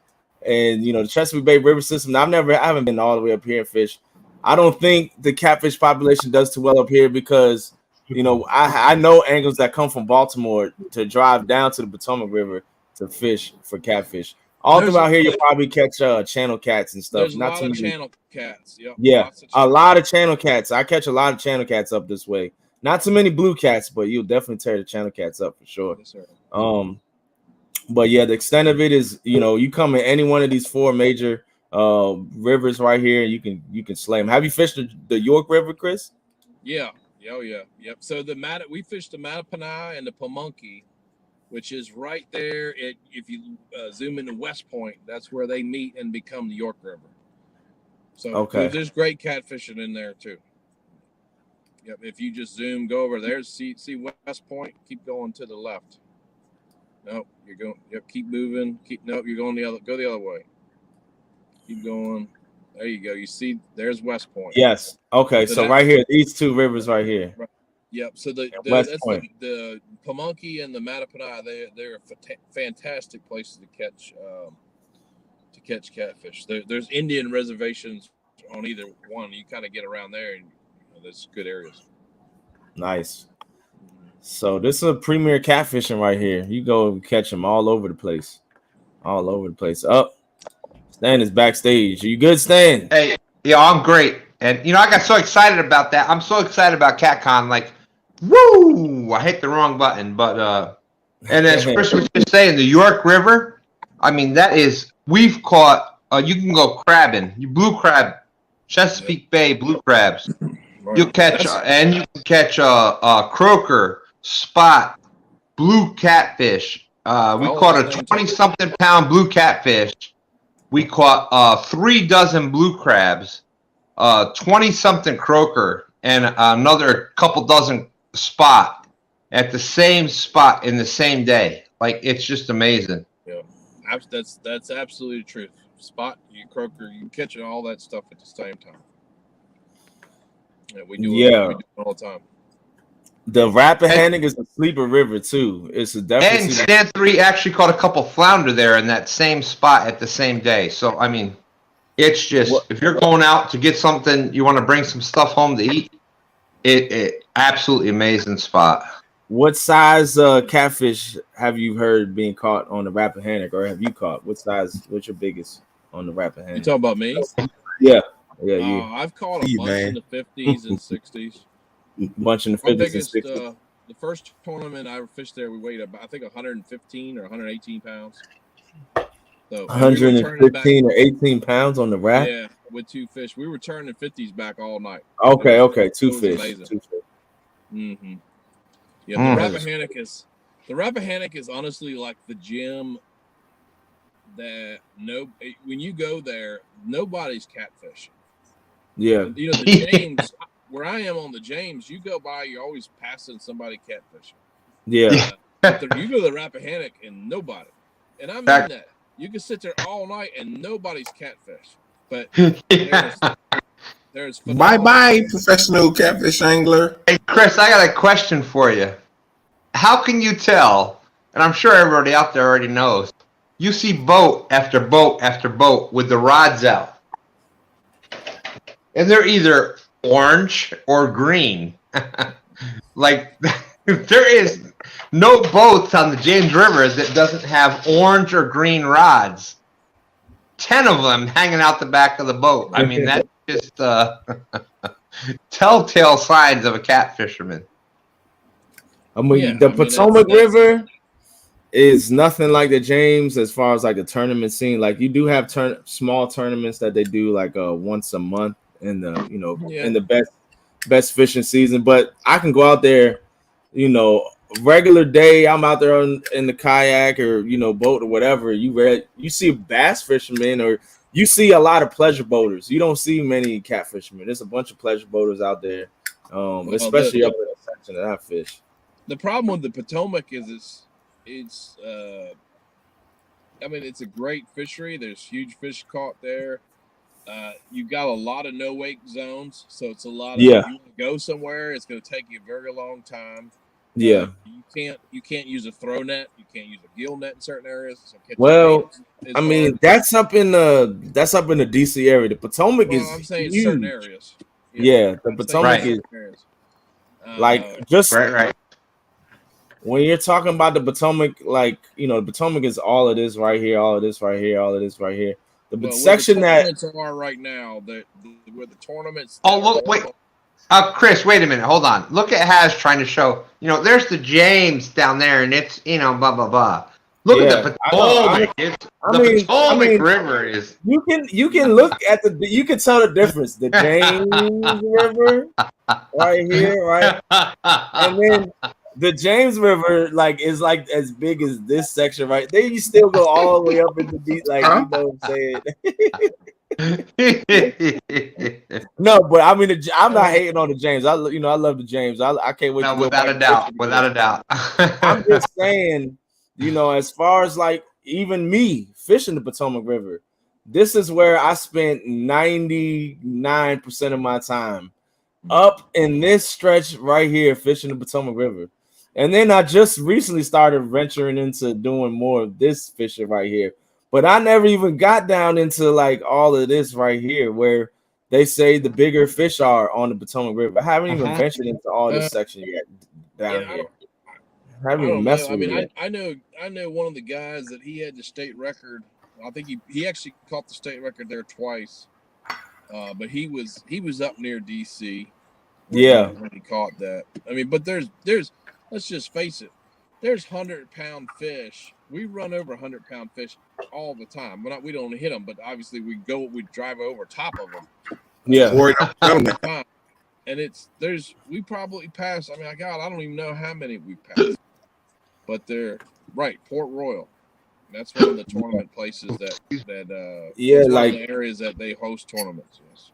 And the Chesapeake Bay River system. I haven't been all the way up here and fish. I don't think the catfish population does too well up here because I know anglers that come from Baltimore to drive down to the Potomac River to fish for catfish. All throughout here, you'll probably catch channel cats and stuff. There's a lot of channel cats. Yep. Yeah, a lot of channel cats. I catch a lot of channel cats up this way. Not too many blue cats, but you'll definitely tear the channel cats up for sure. Yes, sir. But yeah, the extent of it is, you come in any one of these four major rivers right here, you can slay them. Have you fished the York River, Chris? Yeah. Oh yeah. Yep. So we fished the Mattaponi and the Pamunkey, which is right there. If you zoom into West Point, that's where they meet and become the York River. So there's great catfishing in there too. Yep. If you just go over there, see West Point, keep going to the left. Nope, you're going. Yep, keep moving. Nope, you're going go the other way. Keep going. There you go. You see, there's West Point. Yes. Okay. So right here, these two rivers right here. Right. Yep. So the Pamunkey and the Mattaponi, they're fantastic places to catch catfish. There's Indian reservations on either one. You kind of get around there, and there's good areas. Nice. So this is a premier catfishing right here. You go catch them all over the place. All over the place. Up. Stan is backstage. Are you good, Stan? Hey, yeah, I'm great. And I got so excited about that. I'm so excited about CatCon. Like, woo! I hit the wrong button, but and as Chris was just saying, the York River. I mean, we've caught. You can go crabbing. You blue crab, Chesapeake Bay blue crabs. You'll catch and you can catch croaker, spot, blue catfish. We caught a 20-something pound blue catfish. We caught 3 dozen blue crabs, 20-something croaker, and another couple dozen spot at the same spot in the same day. Like, it's just amazing. Yeah, that's absolutely the truth. Spot, you croaker, you catch all that stuff at the same time. Yeah, we do it all the time. The Rappahannock is a sleeper river too. It's a definitely. And Stand 3 actually caught a couple flounder there in that same spot at the same day. So I mean, it's just if you're going out to get something, you want to bring some stuff home to eat. It absolutely amazing spot. What size catfish have you heard being caught on the Rappahannock, or have you caught? What size? What's your biggest on the Rappahannock? You talking about me? Yeah. You. I've caught a bunch in the 50s and 60s. Bunch in the 50s and 60s. The first tournament I fished there, we weighed about, I think, 115 or 118 pounds. So 115 or 18 pounds on the Rapp? Yeah, with 2 fish. We were turning 50s back all night. Okay. 2 fish. Mm-hmm. Yeah, the Rappahannock is honestly like the gym that when you go there, nobody's catfishing. Yeah. You know, the James, where I am on the James, you go by, you're always passing somebody catfishing. Yeah. You go to the Rappahannock and nobody. And I mean that. You can sit there all night and nobody's catfish. But there's bye-bye, professional catfish angler. Hey, Chris, I got a question for you. How can you tell, and I'm sure everybody out there already knows, you see boat after boat after boat with the rods out. And they're either orange or green. Like, there is no boats on the James River that doesn't have orange or green rods. 10 of them hanging out the back of the boat. I mean, that's just telltale signs of a catfisherman. The Potomac River is nothing like the James as far as like the tournament scene. Like, you do have small tournaments that they do like once a month in the in the best fishing season. But I can go out there, regular day. I'm out there in the kayak or boat or whatever. You see bass fishermen or you see a lot of pleasure boaters. You don't see many catfishermen. There's a bunch of pleasure boaters out there, especially up in the section that I fish. The problem with the Potomac is it's a great fishery. There's huge fish caught there. You've got a lot of no wake zones, so it's a lot of if you want to go somewhere, it's going to take you a very long time. Yeah, you can't use a throw net. You can't use a gill net in certain areas. So that's up in the DC area. The Potomac is. I'm saying huge. Certain areas. Yeah, the Potomac is right. When you're talking about the Potomac, the Potomac is all of this right here, all of this right here, all of this right here. The section where the that are right now, where the tournaments. Oh, look, wait. Chris, wait a minute. Hold on. Look at Haz trying to show, there's the James down there, and it's, blah, blah, blah. Look at the Potomac. The Potomac River is. You can look at you can tell the difference. The James River right here, right? And then the James River, is as big as this section, right? Then you still go all the way up into deep, you know what I'm saying? No, but I mean, I'm not hating on the James. I love the James. I can't wait. No, without a doubt. I'm just saying, as far as even me fishing the Potomac River, this is where I spent 99% of my time up in this stretch right here fishing the Potomac River. And then I just recently started venturing into doing more of this fishing right here. But I never even got down into all of this right here where they say the bigger fish are on the Potomac River. I haven't even ventured into all this section yet down here. I haven't even messed with it yet. I know one of the guys that he had the state record. I think he actually caught the state record there twice. But he was up near DC. When he caught that. I mean, but there's let's just face it. There's 100-pound fish. We run over 100-pound fish all the time. We don't hit them, but obviously we drive over top of them. Yeah. And we probably passed. I mean, I don't even know how many we passed. but they're right. Port Royal. That's one of the tournament places that yeah, it's like one of the areas that they host tournaments. Yes.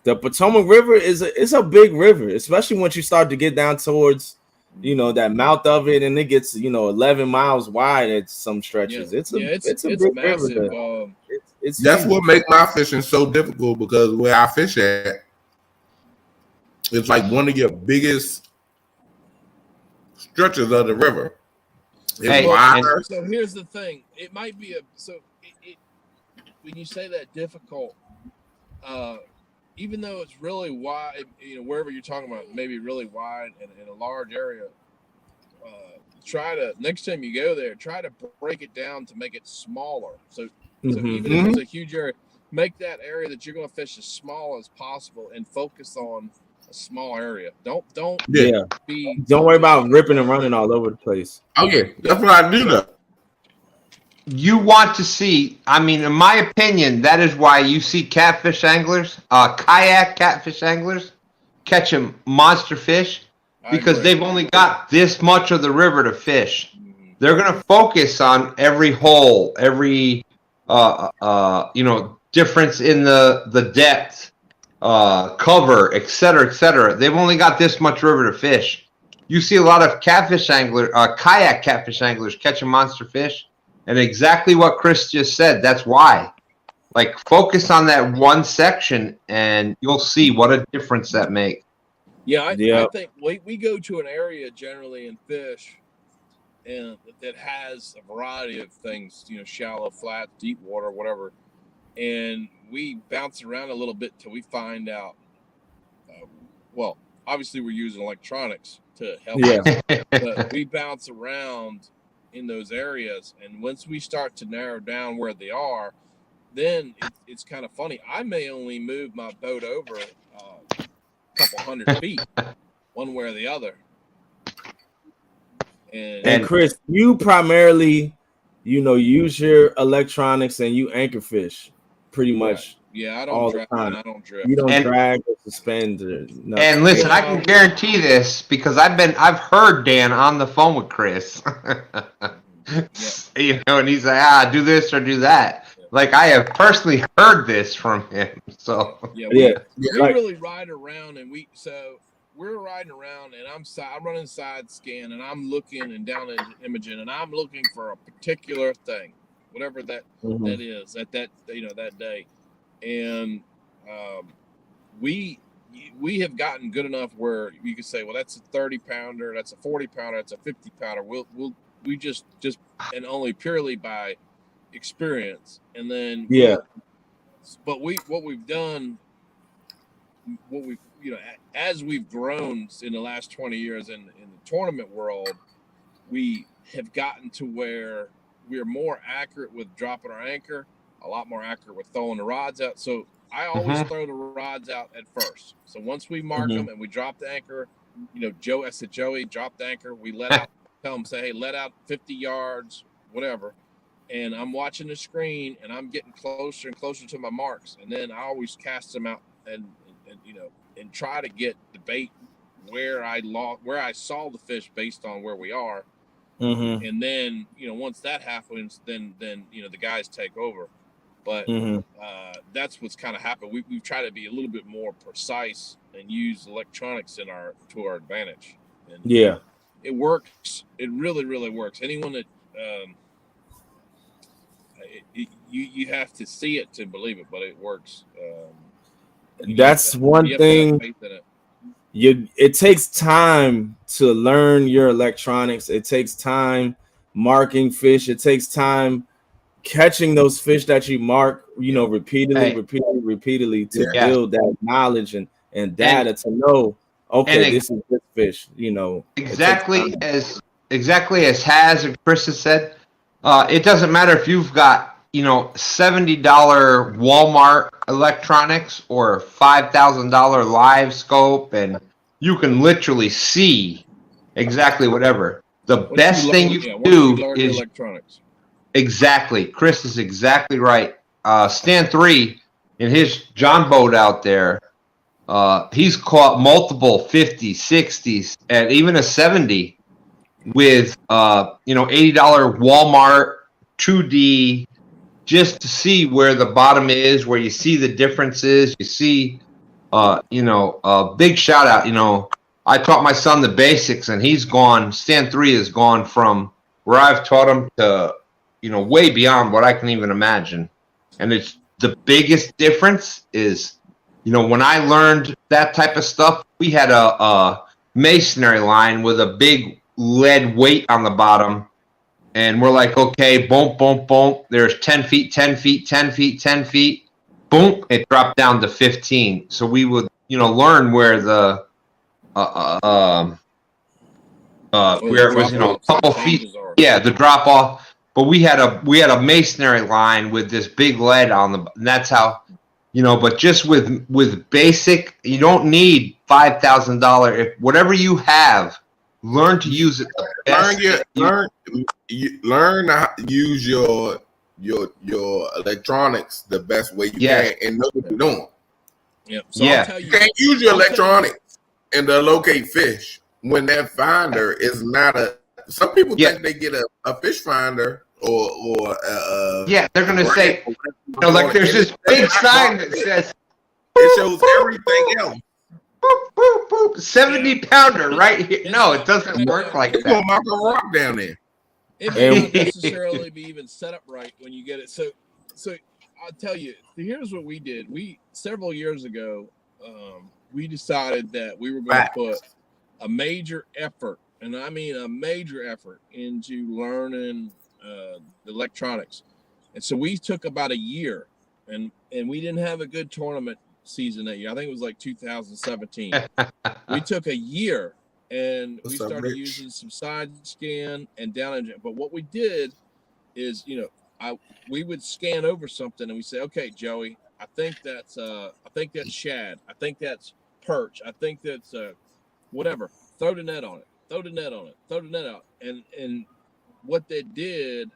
the Potomac River it's a big river, especially once you start to get down towards, you know, that mouth of it, and it gets, you know, 11 miles wide at some stretches. It's a big massive. river. It's That's huge. what makes my fishing so difficult, because where I fish at, it's like one of your biggest stretches of the river. It's wider. So here's the thing: it might be when you say that difficult, even though it's really wide, you know, wherever you're talking about, maybe really wide and in a large area. Try to next time you go there, try to break it down to make it smaller. So even if it's a huge area, make that area that you're going to fish as small as possible and focus on a small area. Don't worry about ripping and running all over the place. Oh yeah, that's what I do though. You want to see, I mean, in my opinion, that is why you see catfish anglers, kayak catfish anglers catching monster fish, because they've only got this much of the river to fish. They're going to focus on every hole, every you know, difference in the depth, cover, et cetera, et cetera. They've only got this much river to fish. You see a lot of catfish anglers, kayak catfish anglers catching monster fish, and exactly what Chris just said. That's why. Like, focus on that one section, and you'll see what a difference that makes. Yeah, I think we go to an area generally and fish, and that has a variety of things, you know, shallow, flat, deep water, whatever, and we bounce around a little bit till we find out. Well, obviously we're using electronics to help us, but we bounce around in those areas, and once we start to narrow down where they are, then it's kind of funny. I may only move my boat over couple 100 feet one way or the other, and Chris, you primarily, you know, use your electronics and you anchor fish pretty much. I don't drag and I don't drift. You don't drag or suspend or nothing. And listen, I can guarantee this because I've heard Dan on the phone with Chris. You know, and he's like, do this or do that. Like, I have personally heard this from him. So we really ride around, and we're riding around, and I'm running side scan, and I'm looking and down in imaging, and I'm looking for a particular thing, whatever that is at that, you know, that day, and we have gotten good enough where you can say, well, that's a 30-pounder, that's a 40-pounder, that's a 50-pounder. We just and only purely by experience, and then but what we've done, you know, as we've grown in the last 20 years in the tournament world, we have gotten to where we're more accurate with dropping our anchor, a lot more accurate with throwing the rods out. So I always throw the rods out at first. So once we mark them and we drop the anchor, you know, I said, Joey, drop the anchor. We let out, tell them, say, hey, let out 50 yards, whatever. And I'm watching the screen, and I'm getting closer and closer to my marks. And then I always cast them out and you know, and try to get the bait where I saw the fish based on where we are. And then, you know, once that happens, then you know, the guys take over. But that's what's kind of happened. We've tried to be a little bit more precise and use electronics to our advantage. And it works. It really, really works. Anyone that you have to see it to believe it, but it works. That's one thing. It takes time to learn your electronics. It takes time marking fish. It takes time catching those fish that you mark, you know, repeatedly to build that knowledge and data to know, okay, this is this fish, you know. Exactly as Haz and Chris has said, it doesn't matter if you've got, you know, $70 Walmart electronics or $5,000 live scope, and you can literally see exactly whatever. The best thing you can do is electronics. Exactly. Chris is exactly right. Stan 3 in his John boat out there, he's caught multiple 50s, 60s, and even a 70 with $80 Walmart 2D, just to see where the bottom is, where you see the differences. You see, big shout out. I taught my son the basics, and he's gone. Stand 3 has gone from where I've taught him to, way beyond what I can even imagine. And it's the biggest difference is, when I learned that type of stuff, we had a masonry line with a big lead weight on the bottom. And we're like, okay, boom, boom, boom. There's 10 feet, 10 feet, 10 feet, 10 feet. Boom, it dropped down to 15. So we would, learn where the where it was, a couple feet. Yeah, the drop off. But we had a masonry line with this big lead on and that's how, but just with basic, you don't need $5,000. If whatever you have, learn to use it the best. Learn to use your electronics the best way you can, and know what you're doing. Yep. So I'll tell you can't use your electronics and to locate fish when that finder is not a. Some people think they get a fish finder or they're gonna say, like there's this big sign that says it shows everything else. Boop, boop, boop, 70 pounder right here. No, it doesn't work like that. Gonna knock a rock down there. It may not necessarily be even set up right when you get it. So I'll tell you, here's what we did. Several years ago, we decided that we were going to put a major effort, and I mean a major effort, into learning electronics. And so we took about a year, and we didn't have a good tournament season that year. I think it was like 2017. We took a year and we started using some side scan and down engine. But what we did is, we would scan over something and we say, okay, Joey, I think that's shad. I think that's perch. I think that's whatever. Throw the net on it. Throw the net on it. Throw the net out. And what they did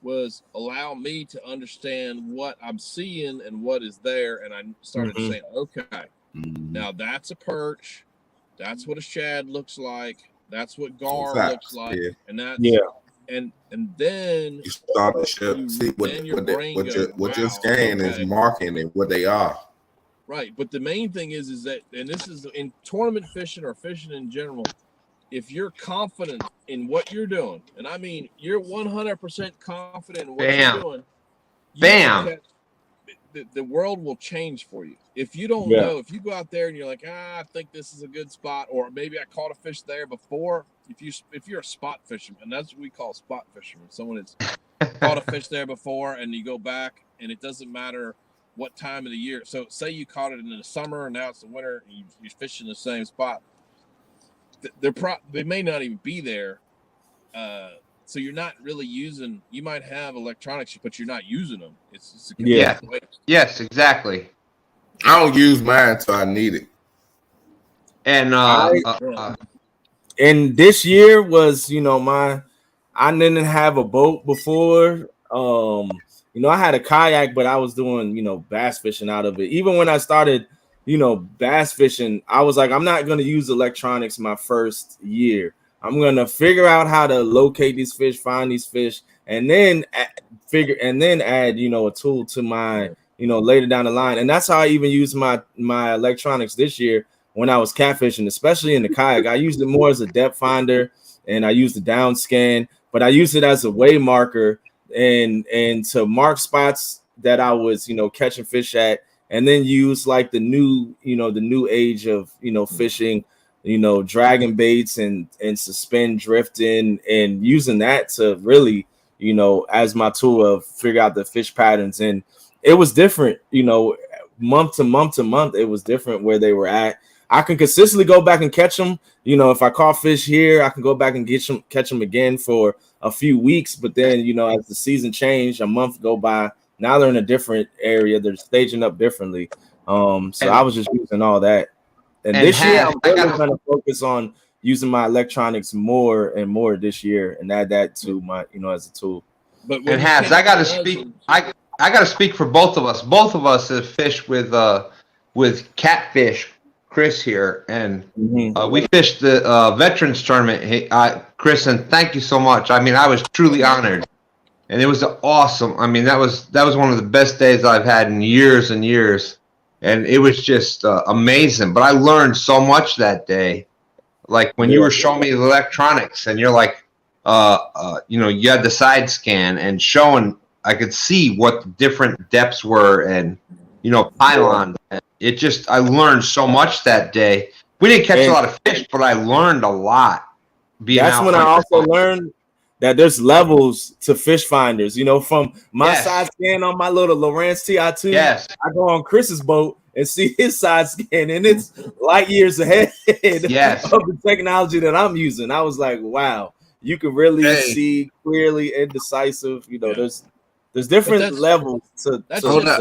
was allow me to understand what I'm seeing and what is there. And I started saying, okay, now that's a perch. That's what a shad looks like. That's what gar looks like. Yeah. And that's, and then you start to see what your scan is marking and what they are. Right. But the main thing is that, and this is in tournament fishing or fishing in general, if you're confident in what you're doing, and I mean you're 100% confident in what you're doing, the world will change for you. If you don't know, if you go out there and you're like, I think this is a good spot, or maybe I caught a fish there before. If you're a spot fisherman, and that's what we call spot fisherman, someone that's caught a fish there before, and you go back, and it doesn't matter what time of the year. So say you caught it in the summer, and now it's the winter, and you fish in the same spot. They may not even be there, so you're not really using. You might have electronics, but you're not using them. It's a waste. Yes, exactly. I don't use mine until I need it. And and this year was, I didn't have a boat before. I had a kayak, but I was doing, bass fishing out of it. Even when I started, bass fishing, I was like, I'm not going to use electronics my first year. I'm going to figure out how to locate these fish, find these fish, and then add, a tool to my, later down the line. And that's how I even used my electronics this year when I was catfishing, especially in the kayak. I used it more as a depth finder, and I used the down scan, but I used it as a way marker and to mark spots that I was, catching fish at, and then use like the new age of, fishing, dragging baits and suspend drifting, and using that to really, as my tool of figure out the fish patterns. And it was different, month to month, it was different where they were at. I can consistently go back and catch them. If I caught fish here, I can go back and catch them again for a few weeks. But then, as the season changed, a month go by, now they're in a different area. They're staging up differently. So I was just using all that. And this year, I'm really going to focus on using my electronics more and more this year, and add that to my, as a tool. But I got to speak. I got to speak for both of us. Both of us have fished with Catfish Chris here, and we fished the veterans tournament. Hey, Chris, and thank you so much. I mean, I was truly honored, and it was awesome. I mean, that was one of the best days I've had in years and years, and it was just amazing. But I learned so much that day. Like when you were showing me the electronics, and you're like, you had the side scan and showing, I could see what the different depths were, and pylons. It just, I learned so much that day. We didn't catch a lot of fish, but I learned a lot. That's when I also learned that there's levels to fish finders. From my side scan on my little Lowrance TI2, I go on Chris's boat and see his side scan, and it's light years ahead of the technology that I'm using. I was like, wow, you can really see clearly and decisive. There's different levels to hold up.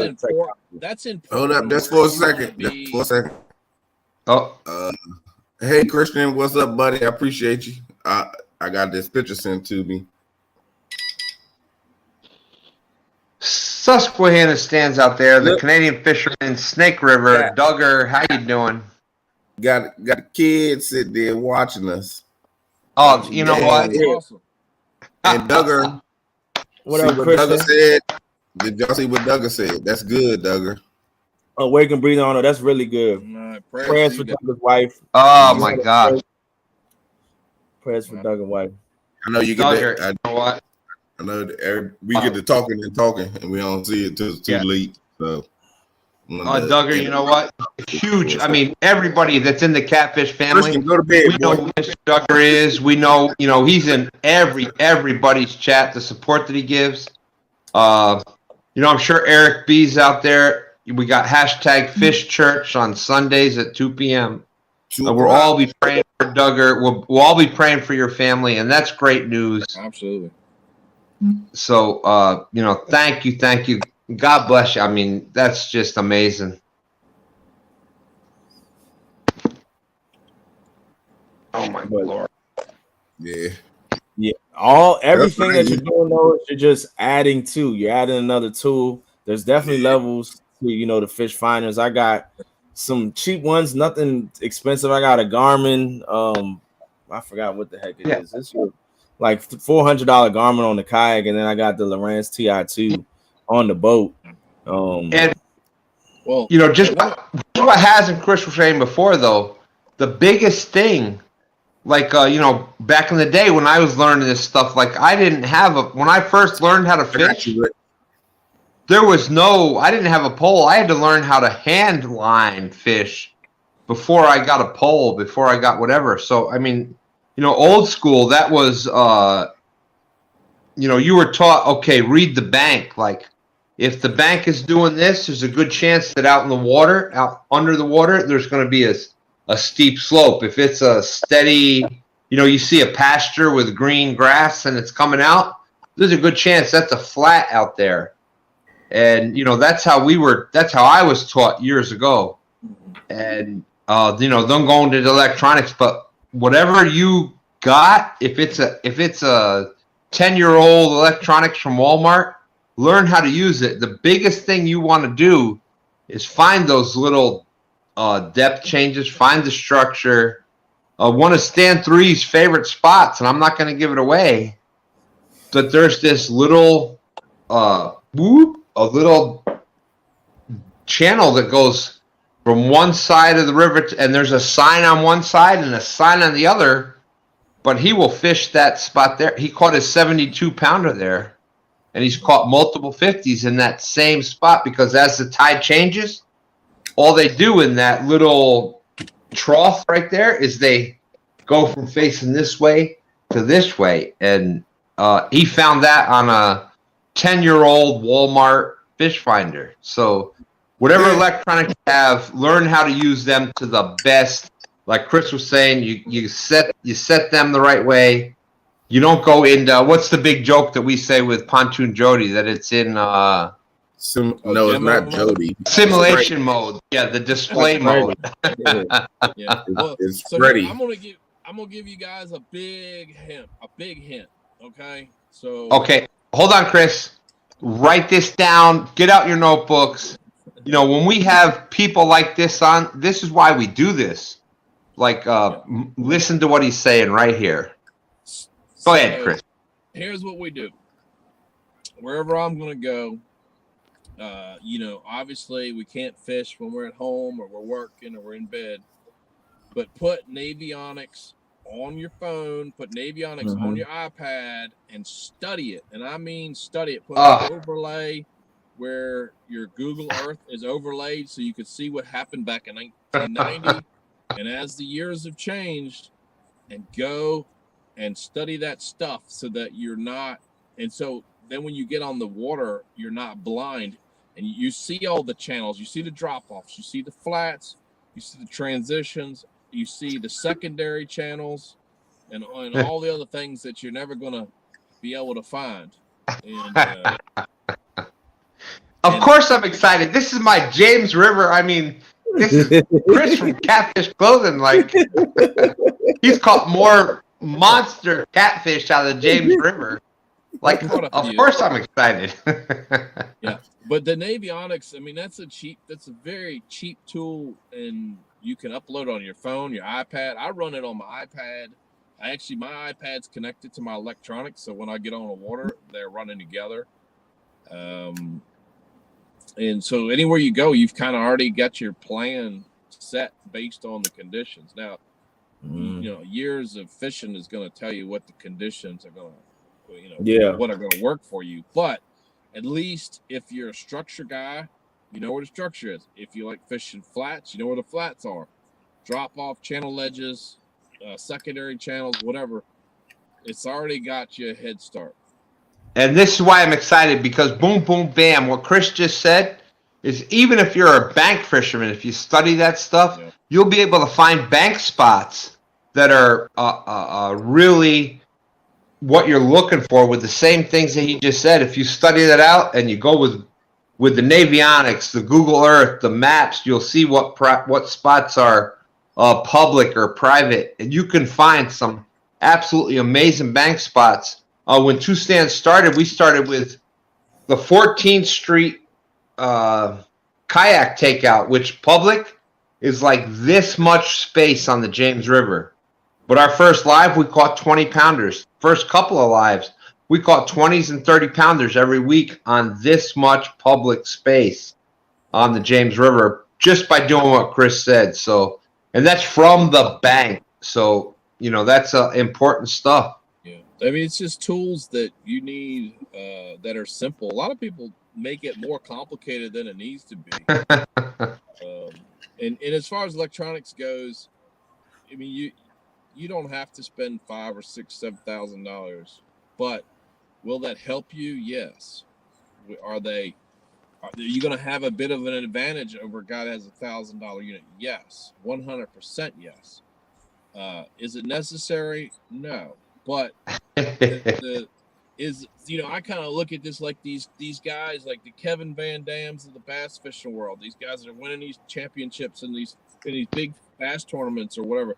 That's important. Hold up, just for a second. Hey Christian, what's up, buddy? I appreciate you. I got this picture sent to me. Susquehanna stands out there. The Canadian fisherman, Snake River. Duggar, how you doing? Got the kids sitting there watching us. Oh, you know what? Awesome. And Duggar, what up, Duggar said? Did y'all see what Duggar said? That's good, Duggar. Wake and breathe on her. That's really good. Prayers for Duggar's wife. Oh my God. Prayers for Duggar's wife. I know you get Duggar, that. You know what? I know we get to talking, and we don't see it till it's too late. So, Duggar, you know what? Huge. I mean, everybody that's in the Catfish family, go to bed, we know who Mr. Duggar is. We know, he's in everybody's chat. The support that he gives. I'm sure Eric B's out there. We got #Fish Church on Sundays at 2 p.m. We'll all be praying for Duggar. We'll all be praying for your family, and that's great news. Absolutely. So, thank you. God bless you. I mean, that's just amazing. Oh my Lord. Yeah. Everything that you're doing, though, you're just adding to. You're adding another tool. There's definitely levels to, the fish finders. I got some cheap ones, nothing expensive. I got a Garmin. I forgot what the heck it is. It's like $400 Garmin on the kayak, and then I got the Lowrance TI2 on the boat. Just what Has and Chris were saying before, though, the biggest thing, like back in the day when I was learning this stuff, like I didn't have when I first learned how to fish, I didn't have a pole. I had to learn how to hand line fish before I got a pole, before I got whatever. So I mean, old school, that was you were taught, okay, read the bank. Like if the bank is doing this, there's a good chance that out under the water, there's going to be a steep slope. If it's a steady, you see a pasture with green grass and it's coming out, there's a good chance that's a flat out there. And, that's how I was taught years ago. And, don't go into the electronics, but whatever you got, if it's a 10-year-old electronics from Walmart, learn how to use it. The biggest thing you want to do is find those little depth changes, find the structure. One of Stan 3's favorite spots, and I'm not going to give it away, but there's this little a little channel that goes from one side of the river, and there's a sign on one side and a sign on the other, but he will fish that spot there. He caught his 72-pounder there, and he's caught multiple 50s in that same spot, because as the tide changes, all they do in that little trough right there is they go from facing this way to this way. And he found that on a 10-year-old Walmart fish finder. So whatever electronics you have, learn how to use them to the best. Like Chris was saying, you set them the right way. You don't go into, what's the big joke that we say with Pontoon Jody, that it's in no, it's not Jody. Simulation mode. Yeah, the display mode. Yeah. Well, it's so ready. I'm gonna give you guys a big hint. Okay. So okay, hold on, Chris. Write this down. Get out your notebooks. you know, when we have people like this on, this is why we do this. Like, listen to what he's saying right here. Go ahead, Chris. Here's what we do. Wherever I'm going to go, you know, obviously we can't fish when we're at home or we're working or we're in bed, but put Navionics on your phone, put Navionics on your iPad and study it. And I mean study it. Put an overlay where your Google Earth is overlaid so you could see what happened back in 1990. And as the years have changed, and go and study that stuff so that you're not, and so then when you get on the water, you're not blind and you see all the channels, you see the drop-offs, you see the flats, you see the transitions, you see the secondary channels and all the other things that you're never going to be able to find. And of course I'm excited. This is my James River. I mean, this is Chris from Catfish Clothing. Like, he's caught more monster catfish out of the James River. Like, of course I'm excited. Yeah, but the Navionics, I mean, that's a very cheap tool, and you can upload on your phone, your iPad. I run it on my iPad. My iPad's connected to my electronics, so when I get on the water, they're running together. And so anywhere you go, you've kind of already got your plan set based on the conditions. Now, you know, years of fishing is going to tell you what the conditions are going to, you know, what are going to work for you. But at least if you're a structure guy, you know where the structure is. If you like fishing flats, you know where the flats are. Drop off channel ledges, secondary channels, whatever. It's already got you a head start. And this is why I'm excited, because boom, boom, bam, what Chris just said is, even if you're a bank fisherman, if you study that stuff, you'll be able to find bank spots that are really what you're looking for with the same things that he just said. If you study that out and you go with the Navionics, the Google Earth, the maps, you'll see what spots are public or private, and you can find some absolutely amazing bank spots. When Two Stands started, we started with the 14th Street kayak takeout, which public is like this much space on the James River. But our first live, we caught 20 pounders. First couple of lives, we caught 20s and 30 pounders every week on this much public space on the James River, just by doing what Chris said. So, and that's from the bank. So, you know, that's important stuff. Yeah, I mean, it's just tools that you need that are simple. A lot of people make it more complicated than it needs to be. And as far as electronics goes, I mean, you don't have to spend $5,000 or $6,000, $7,000, but will that help you? Yes. Are you going to have a bit of an advantage over a guy that has $1,000 unit? Yes, 100% yes. Is it necessary? No. But you know, I kind of look at this like these guys, like the Kevin Van Dams of the bass fishing world. These guys that are winning these championships in these big bass tournaments or whatever.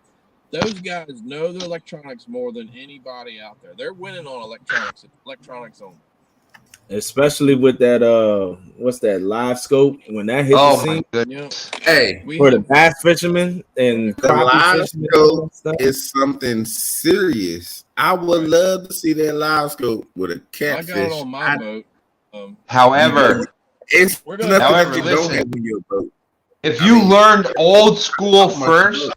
Those guys know their electronics more than anybody out there. They're winning on electronics only. Especially with that what's that, live scope, when that hits the scene. Yeah. Hey, for the bass fishermen and the live scope is something serious. I would love to see that live scope with a catfish. I got it on my boat. However, it's nothing that you don't have in your boat. If you learned old school first,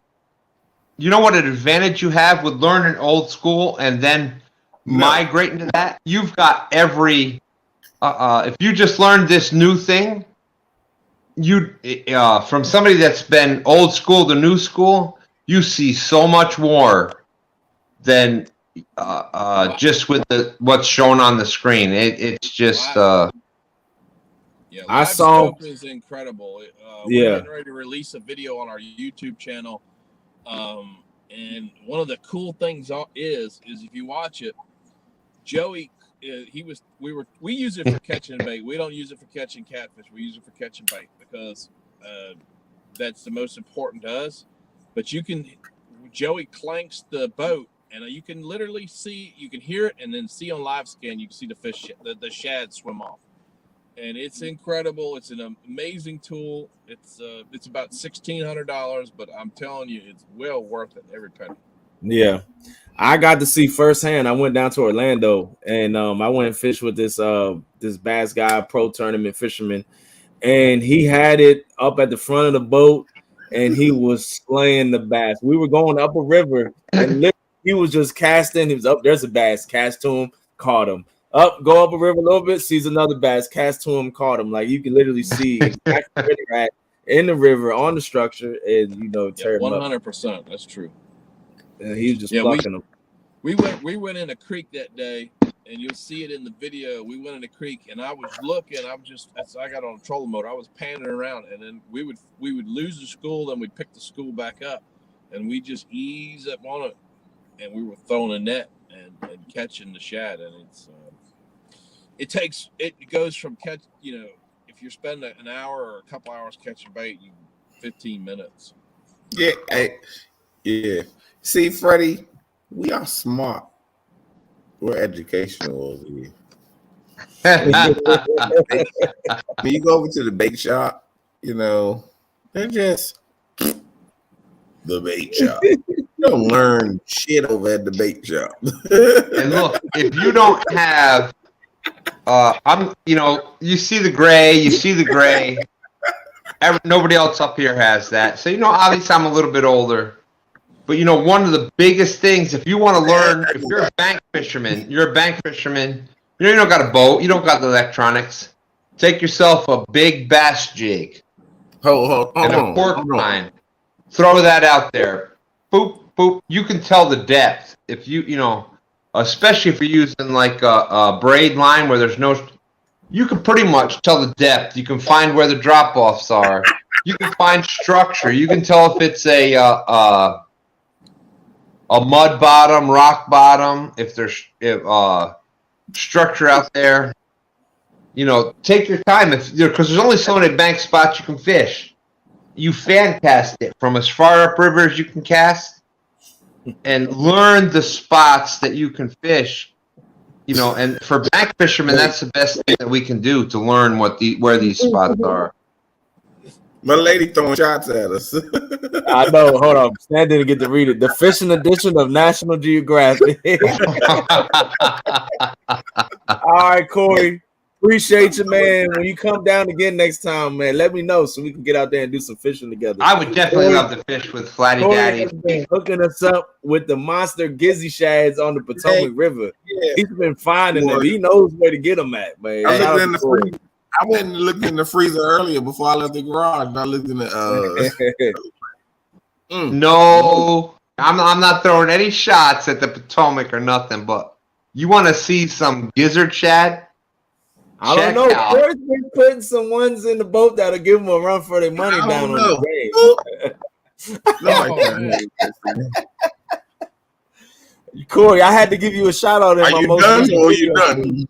you know what an advantage you have with learning old school and then migrating to that? You've got every if you just learned this new thing, you from somebody that's been old school to new school, you see so much more than just with what's shown on the screen. It's just I saw is incredible. We're getting ready to release a video on our YouTube channel. And one of the cool things is if you watch it, Joey, we use it for catching bait. We don't use it for catching catfish. We use it for catching bait because that's the most important to us. But Joey clanks the boat, and you can literally see, you can hear it, and then see on live scan, you can see the fish, the shad swim off. and it's incredible. It's an amazing tool. It's about $1,600, but I'm telling you, it's well worth it, every penny. Yeah, I got to see firsthand. I went down to Orlando, and I went and fished with this bass guy, pro tournament fisherman, and he had it up at the front of the boat, and he was slaying the bass. We were going up a river, and literally he was just casting. He was up. There's a bass. Cast to him, caught him. Go up a river a little bit, sees another bass. Cast to him, caught him. Like you can literally see exactly where they're at in the river on the structure, and tear 100%. That's true. And he was just plucking them. We went in a creek that day, and you'll see it in the video. We went in a creek, and I was looking. I got on a trolling motor. I was panning around, and then we would lose the school, then we'd pick the school back up, and we just ease up on it, and we were throwing a net and catching the shad, and it goes from catch. If you're spending an hour or a couple hours catching bait, 15 minutes. Yeah, yeah. See, Freddie, we are smart. We're educational over here. When you go over to the bait shop, they're just the bait shop. You don't learn shit over at the bait shop. And look, if you don't have, you see the gray, nobody else up here has that. So, obviously I'm a little bit older. But, one of the biggest things, if you want to learn, if you're a bank fisherman, you don't got a boat, you don't got the electronics. Take yourself a big bass jig and a pork line. Throw that out there. Boop, boop. You can tell the depth. If especially if you're using like a braid line where there's you can pretty much tell the depth. You can find where the drop-offs are. You can find structure. You can tell if it's a mud bottom, rock bottom, if there's structure out there. Take your time because there's only so many bank spots you can fish. You fan cast it from as far upriver as you can cast and learn the spots that you can fish. And for bank fishermen, that's the best thing that we can do to learn where these spots are. My lady throwing shots at us. I know. Hold on. Stan didn't get to read it. The fishing edition of National Geographic. All right, Corey. Appreciate you, man. When you come down again next time, man, let me know so we can get out there and do some fishing together. I would definitely love to fish with Flatty Daddy. Has been hooking us up with the monster glizzy shads on the Potomac River. Yeah. He's been finding them. He knows where to get them at, man. I went and looked in the freezer earlier before I left the garage. And I looked in the. No, I'm not throwing any shots at the Potomac or nothing. But you want to see some gizzard shad? I don't know. Corey's been putting some ones in the boat that'll give them a run for their money down on the game. Corey, I had to give you a shout out. Are you done or are you done?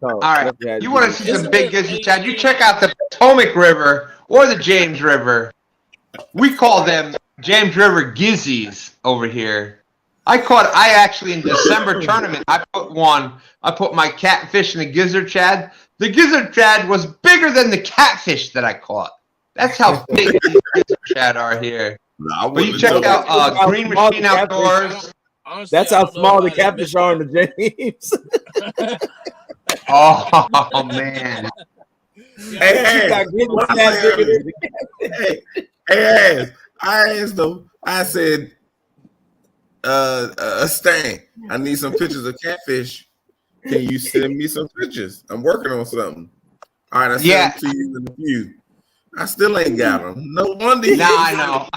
All right. You want to see some big gizzard shad? You check out the Potomac River or the James River. We call them James River gizzies over here. I actually in December tournament, I put my catfish in the gizzard shad. The gizzard shad was bigger than the catfish that I caught. That's how big these gizzard shad are here. But you check out Green Machine Outdoors. Honestly, that's how small the catfish are in the James. Oh man! Hey, I asked them. I said, Stan, I need some pictures of catfish. Can you send me some pictures? I'm working on something. All right, I sent them to you in a few. I still ain't got them. No wonder. Nah, I know.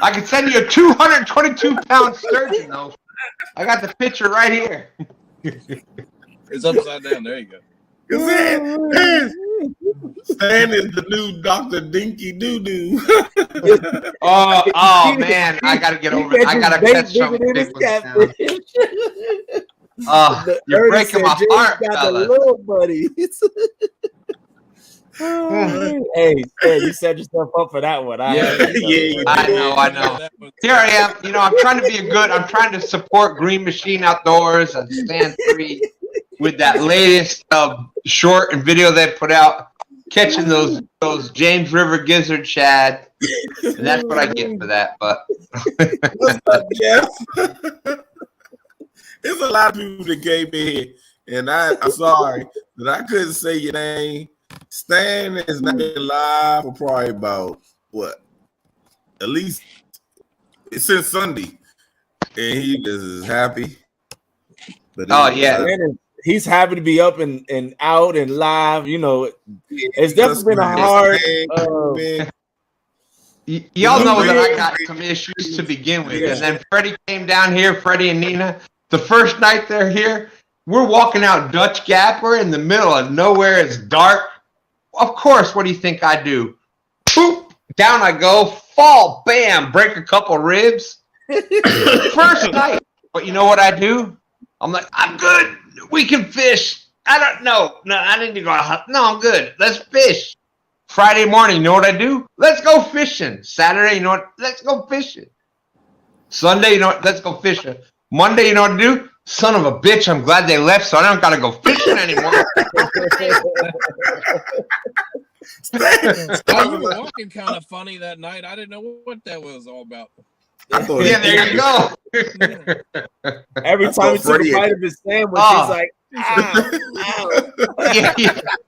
I can send you a 222-pound sturgeon, though. I got the picture right here. It's upside down. There you go. Stan is the new Dr. Dinky Doo Doo. Oh man, I gotta get over it. I gotta catch some big ones now. You're breaking my heart, fellas. Little buddies. Hey, Stan, you set yourself up for that one. Yeah, I know. Here I am. I'm trying to support Green Machine Outdoors and Stand 3 with that latest short and video they put out, catching those James River gizzard shad. And that's what I get for that. But what's up, Jeff? There's a lot of people that gave me here, and I'm sorry that I couldn't say your name. Stan has not been live for probably about at least since Sunday, and he just is happy. But he's happy to be up and out and live. It's definitely been a hard. Y'all know that I got some issues to begin with, and then Freddie came down here. Freddie and Nina, the first night they're here, we're walking out Dutch Gap. We're in the middle of nowhere. It's dark. Of course, what do you think I do? Boop, down I go, fall, bam, break a couple ribs. First night. But you know what I do? I'm like, I'm good. We can fish. I don't know. No, I need to go out. No, I'm good. Let's fish. Friday morning, you know what I do? Let's go fishing. Saturday, you know what? Let's go fishing. Sunday, you know what? Let's go fishing. Monday, you know what to do? Son of a bitch, I'm glad they left, so I don't got to go fishing anymore. You were walking kind of funny that night. I didn't know what that was all about. Yeah, there you go. Every time he took a bite of his sandwich, he's like, ow. Yeah.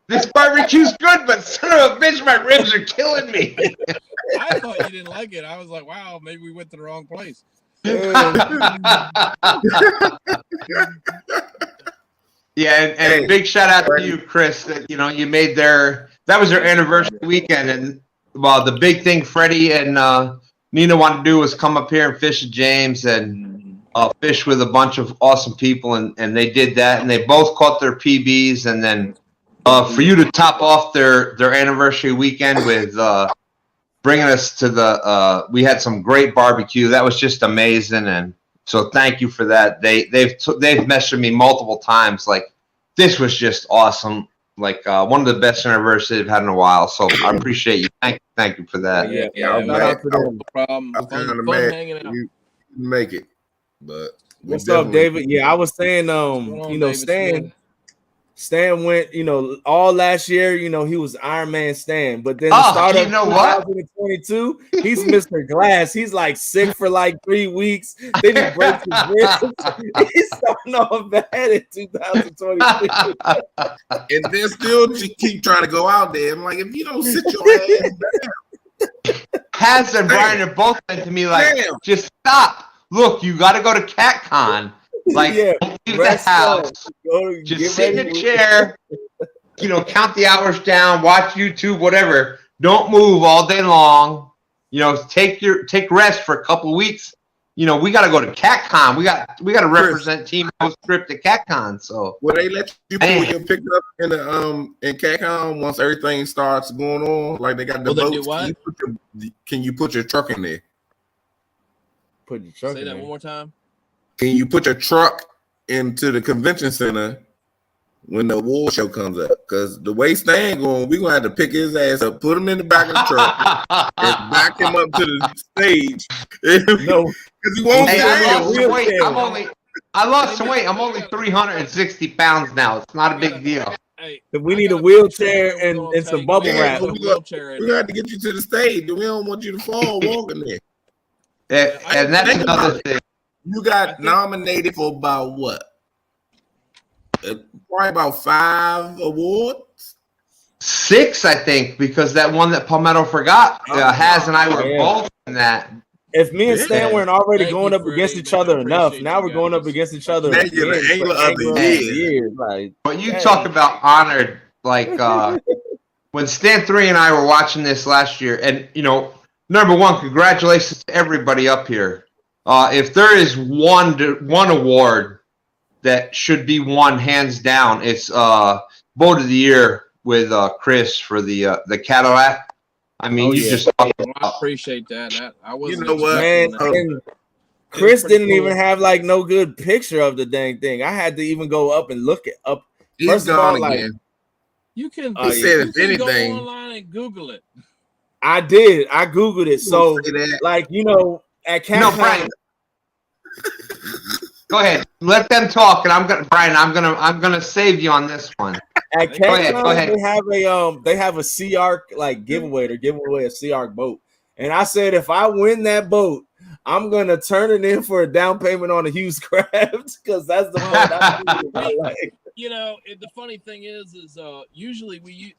This barbecue's good, but son of a bitch, my ribs are killing me. I thought you didn't like it. I was like, wow, maybe we went to the wrong place. Yeah, and big shout out to you, Chris. That you made that was their anniversary weekend, and the big thing Freddie and Nina wanted to do was come up here and fish at James and fish with a bunch of awesome people, and they did that, and they both caught their PBs, and then for you to top off their anniversary weekend with bringing us to we had some great barbecue. That was just amazing, and so thank you for that. They've messaged me multiple times like this was just awesome, like one of the best anniversaries I've had in a while. So I appreciate you. Thank you for that. No problem. Fun hanging out. You make it, but what's up, David? Yeah, I was saying, Stan went, all last year, he was Iron Man Stan, but then the start of 2022, he's Mr. Glass. He's like sick for like 3 weeks. Then he breaks his ribs. He's starting off bad in 2022. And then still keep trying to go out there. I'm like, if you don't sit your ass down. Haz and Brian are both said to me like, just stop. Look, you got to go to CatCon. Like, don't leave the house. Just sit in a chair, count the hours down, watch YouTube, whatever. Don't move all day long. Take rest for a couple of weeks. We got to go to CatCon. We got to represent Team No Script at CatCon. So will they let you pull your pickup in CatCon once everything starts going on? Like they got the boats. Can you put your truck in there? Put your truck in there. Say that one more time. Can you put your truck into the convention center when the award show comes up? Because the way Stan going, we're going to have to pick his ass up, put him in the back of the truck, and back him up to the stage. No. Because he won't I lost some weight. I'm only 360 pounds now. It's not a big deal. Hey, we need a wheelchair and some bubble wrap. We're going to have to get you to the stage. We don't want you to fall walking there. And that's another thing. You got nominated for about what? Probably about 5 awards. 6, I think, because that one that Palmetto forgot, Haz and I were both in that. If me and Stan weren't already going up against each other enough, now we're going up against each other. But you talk about honored, like when Stan 3 and I were watching this last year, and number one, congratulations to everybody up here. If there is one award that should be won hands down, it's Boat of the Year with Chris for the Cadillac. I mean, just talk about. I appreciate that. I wasn't. You know what, man? Chris didn't even have like no good picture of the dang thing. I had to even go up and look it up. First of all, like You can. He said, you if can anything, go online and Google it. I did. I Googled it. So, like, you know, at Catfish. No, Brian. Go ahead. Let them talk, and I'm gonna save you on this one. At Go ahead. they have a Sea Arc like giveaway. They're giving away a Sea Arc boat, and I said if I win that boat, I'm gonna turn it in for a down payment on a Hughes Craft because that's the boat I like. You know, the funny thing is usually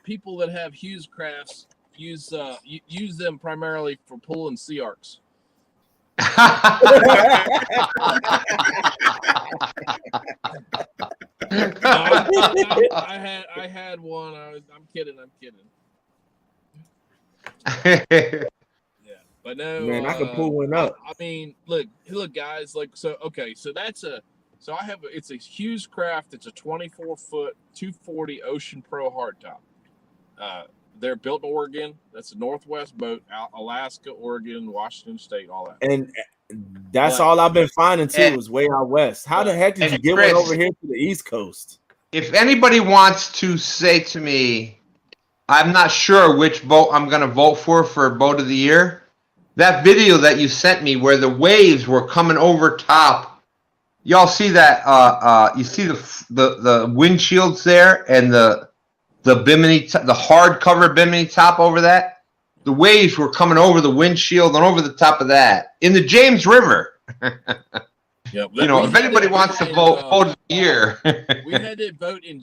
people that have Hughes Crafts use them primarily for pulling Sea Arcs. I had one. I'm kidding. Yeah, but no, man, I could pull one up. I mean, look, guys. Like, so it's a Hughes Craft. It's a 24-foot 240 Ocean Pro hardtop. They're built in Oregon. That's a Northwest boat. Alaska, Oregon, Washington State, all that. And that's all I've been finding too is way out west. How the heck did you get one over here to the East Coast? If anybody wants to say to me, I'm not sure which boat I'm going to vote for boat of the year, that video that you sent me where the waves were coming over top, y'all see that? You see the windshields there and the bimini, the hardcover bimini top over that. The waves were coming over the windshield and over the top of that in the James River. Yep. You know, if anybody wants to vote of the year, we had to vote in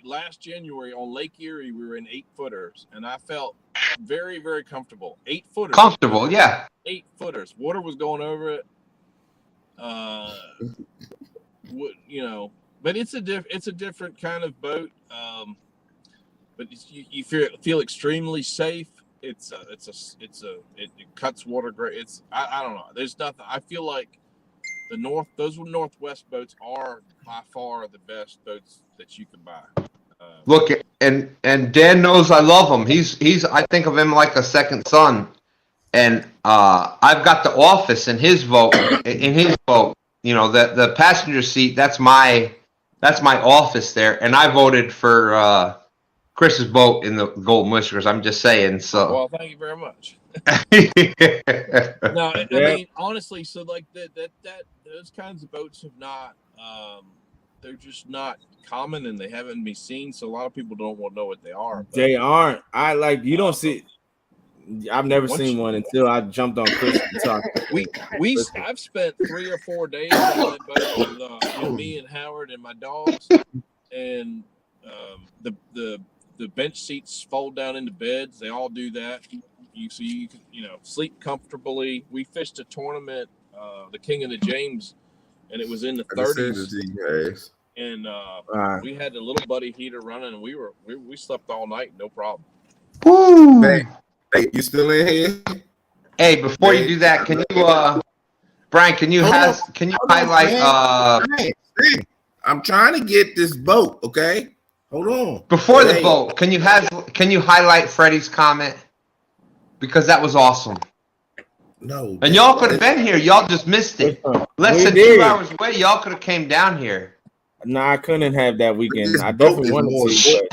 last January on Lake Erie. We were in 8-footers, and I felt very, very comfortable. 8-footers. Comfortable, yeah. 8-footers. Water was going over it. You know, but it's a different kind of boat. But you feel extremely safe. It cuts water great. I don't know. There's nothing. I feel like those Northwest boats are by far the best boats that you can buy. Look, and Dan knows I love him. He's I think of him like a second son. And I've got the office in his boat. You know, the passenger seat. That's my office there. And I voted for Chris's boat in the Golden Whiskers. I'm just saying. So. Well, thank you very much. No, I mean honestly, so like that those kinds of boats have not. They're just not common, and they haven't been seen. So a lot of people don't want to know what they are. But, they aren't. You don't see. I've never seen one until I jumped on Chris to talk. I've spent 3 or 4 days on that boat with me and Howard and my dogs, and the bench seats fold down into beds. They all do that. You can sleep comfortably. We fished a tournament, the King of the James, and it was in the 30s. And we had the little buddy heater running, and we slept all night, no problem. Woo! Hey, you still in here? Hey, before you do that, can you, Brian? Can you highlight? I'm trying to get this boat. Okay, hold on. Before the vote, can you highlight Freddie's comment? Because that was awesome. No. And y'all could have been here. Y'all just missed it. Less than 2 hours away, y'all could have came down here. No, I couldn't have that weekend. I definitely wanted to see it.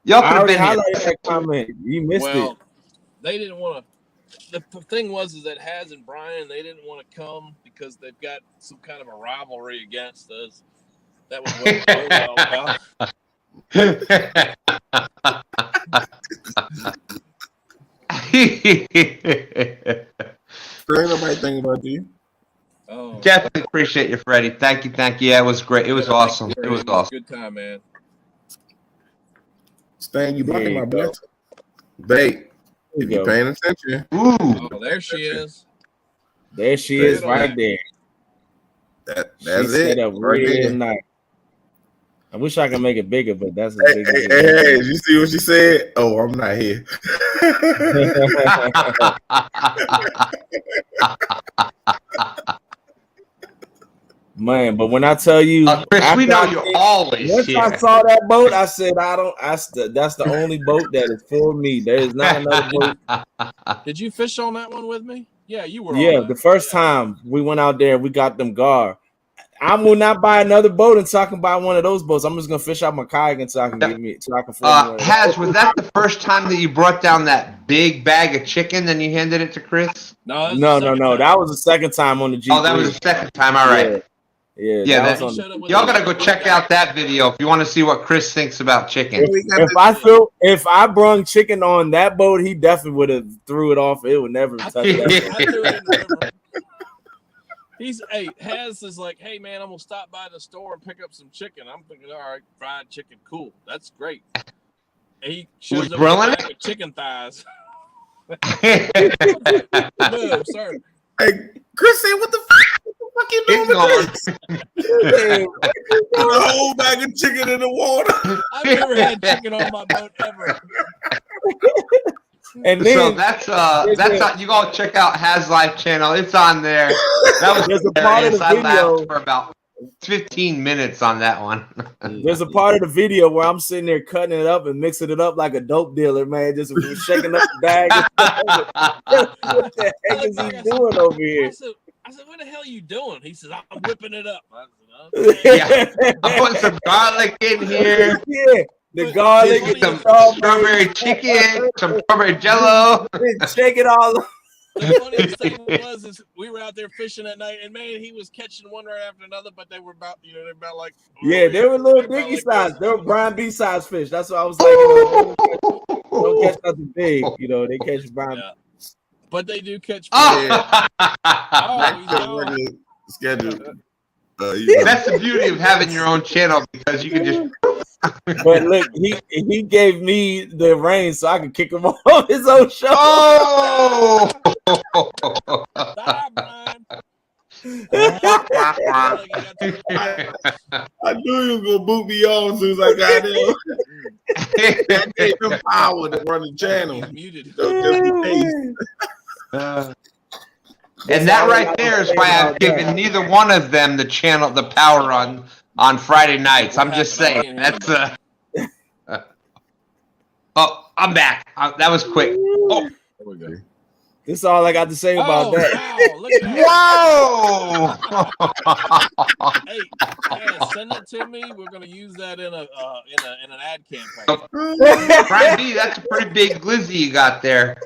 Y'all could have been highlighted that comment. You missed it. They didn't want to. The thing was that Haz and Brian, they didn't want to come because they've got some kind of a rivalry against us. That was what it was all about. Nobody thinking about you. Oh, definitely appreciate you, Freddie. Thank you. Yeah, it was great. It was awesome. It was awesome. Good time, man. Stan, you blocking my blessing. Babe, if you're paying attention. Ooh. Oh, there she is. There she is right there. That's it. Right there. I wish I could make it bigger, but that's hey, you see what she said? Oh, I'm not here. Man, but when I tell you, Chris, we know you're always once here. I saw that boat, I said, that's the only boat that is for me. There is not another boat. Did you fish on that one with me? Yeah, you were. Yeah, the first time we went out there, we got them gar. I will not buy another boat until I can buy one of those boats. I'm just gonna fish out my kayak until I can get me. Until I can afford one. Has, was that the first time that you brought down that big bag of chicken? Then you handed it to Chris? No. That was the second time on the G3. Oh, that was the second time. All right. Yeah. Y'all gotta go check out that video if you want to see what Chris thinks about chicken. If I brung chicken on that boat, he definitely would have threw it off. It would never touch that. Has is like, hey man, I'm gonna stop by the store and pick up some chicken. I'm thinking, all right, fried chicken, cool, that's great. And he shows up with a bag of chicken thighs. No, sir. Hey, Chris said, what the fuck you doing with this? A whole bag of chicken in the water. I've never had chicken on my boat ever. And then, so that's you go check out Has Life channel. It's on there. That was there's a part of the I video laughed for about 15 minutes on that one. There's a part of the video where I'm sitting there cutting it up and mixing it up like a dope dealer, man. Just shaking up the bag. What the heck is he doing over here? I said, what the hell are you doing? He says, I'm whipping it up. I said, okay. Yeah. I put some garlic in here. Yeah. The garlic, some strawberry chicken, some strawberry jello. Shake it all up. The funniest thing was we were out there fishing at night, and man, he was catching one right after another. But they were about, they're about like they were little diggy size. They were Brian B size fish. That's what I was like. Don't catch nothing big. They catch Brian. Yeah. But they do catch. Schedule. That's the beauty of having your own channel because you can just. But look, he gave me the reins so I could kick him off his own show. Oh! I knew he was gonna boot me on as soon as I got in. That gave him power to run the channel. And that right there is why I've given neither one of them the power on Friday nights. I'm just saying that's oh, I'm back. That was quick. Oh, there we go. This is all I got to say about that. Wow, Whoa! Hey, send it to me. We're gonna use that in an ad campaign. Brian B, that's a pretty big glizzy you got there.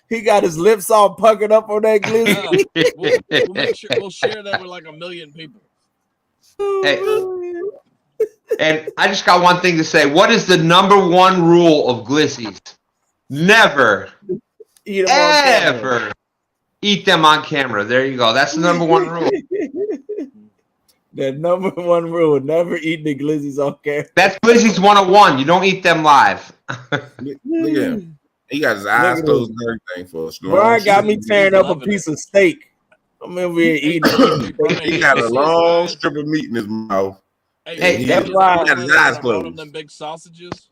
He got his lips all puckered up on that glizzy. We'll make sure we'll share that with like 1 million people. Hey, and I just got one thing to say. What is the #1 rule of glizzies? Never, ever eat them on camera. There you go. That's the #1 rule. The #1 rule: never eat the glizzies on camera. That's glizzies 101. You don't eat them live. Look at him. He got his eyes closed and everything for us. Brian got me tearing up a piece of steak. I'm over here eating. He got a long strip of meat in his mouth. Hey, that's why he got his eyes closed. Them big sausages.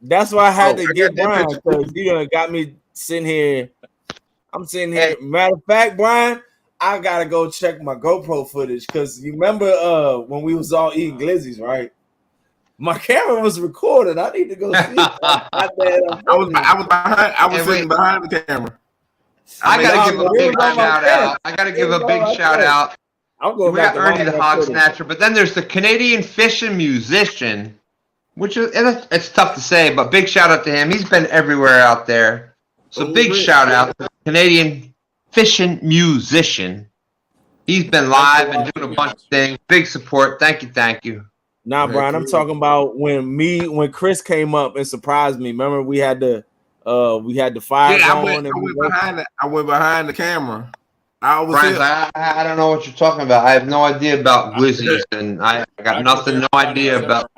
That's why I had to get Brian because you got me sitting here. I'm sitting here. Matter of fact, Brian, I gotta go check my GoPro footage because you remember when we was all eating glizzies, right? My camera was recorded. I need to go see. I was sitting behind the camera. I gotta give a big shout out. I gotta give a big shout out. We got Ernie the Hog Snatcher, but then there's the Canadian fishing musician, which is it's tough to say, but big shout out to him. He's been everywhere out there. So big shout out to the Canadian fishing musician. He's been live and doing a bunch of things. Big support. Thank you. Nah, Brian, I'm talking about when Chris came up and surprised me. Remember we had the fire going. I went behind the camera. I don't know what you're talking about. I have no idea about glizzies, and I got no idea about.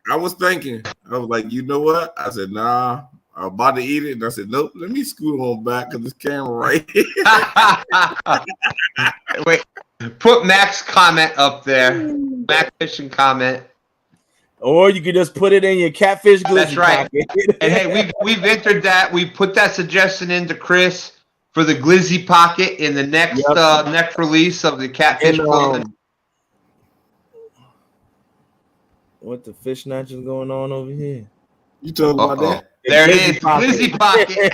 I was thinking. I was like, you know what? I said, nah. I'm about to eat it, and I said, nope. Let me scoot on back because this camera right here. Wait, put Mac's comment up there. Mac fishing comment. Or you could just put it in your catfish glizzy. That's right. Pocket. And hey, we've entered that. We put that suggestion into Chris for the glizzy pocket in the next next release of the catfish clothing. What the fish snatch is going on over here? You talking about that? There it is, glizzy pocket.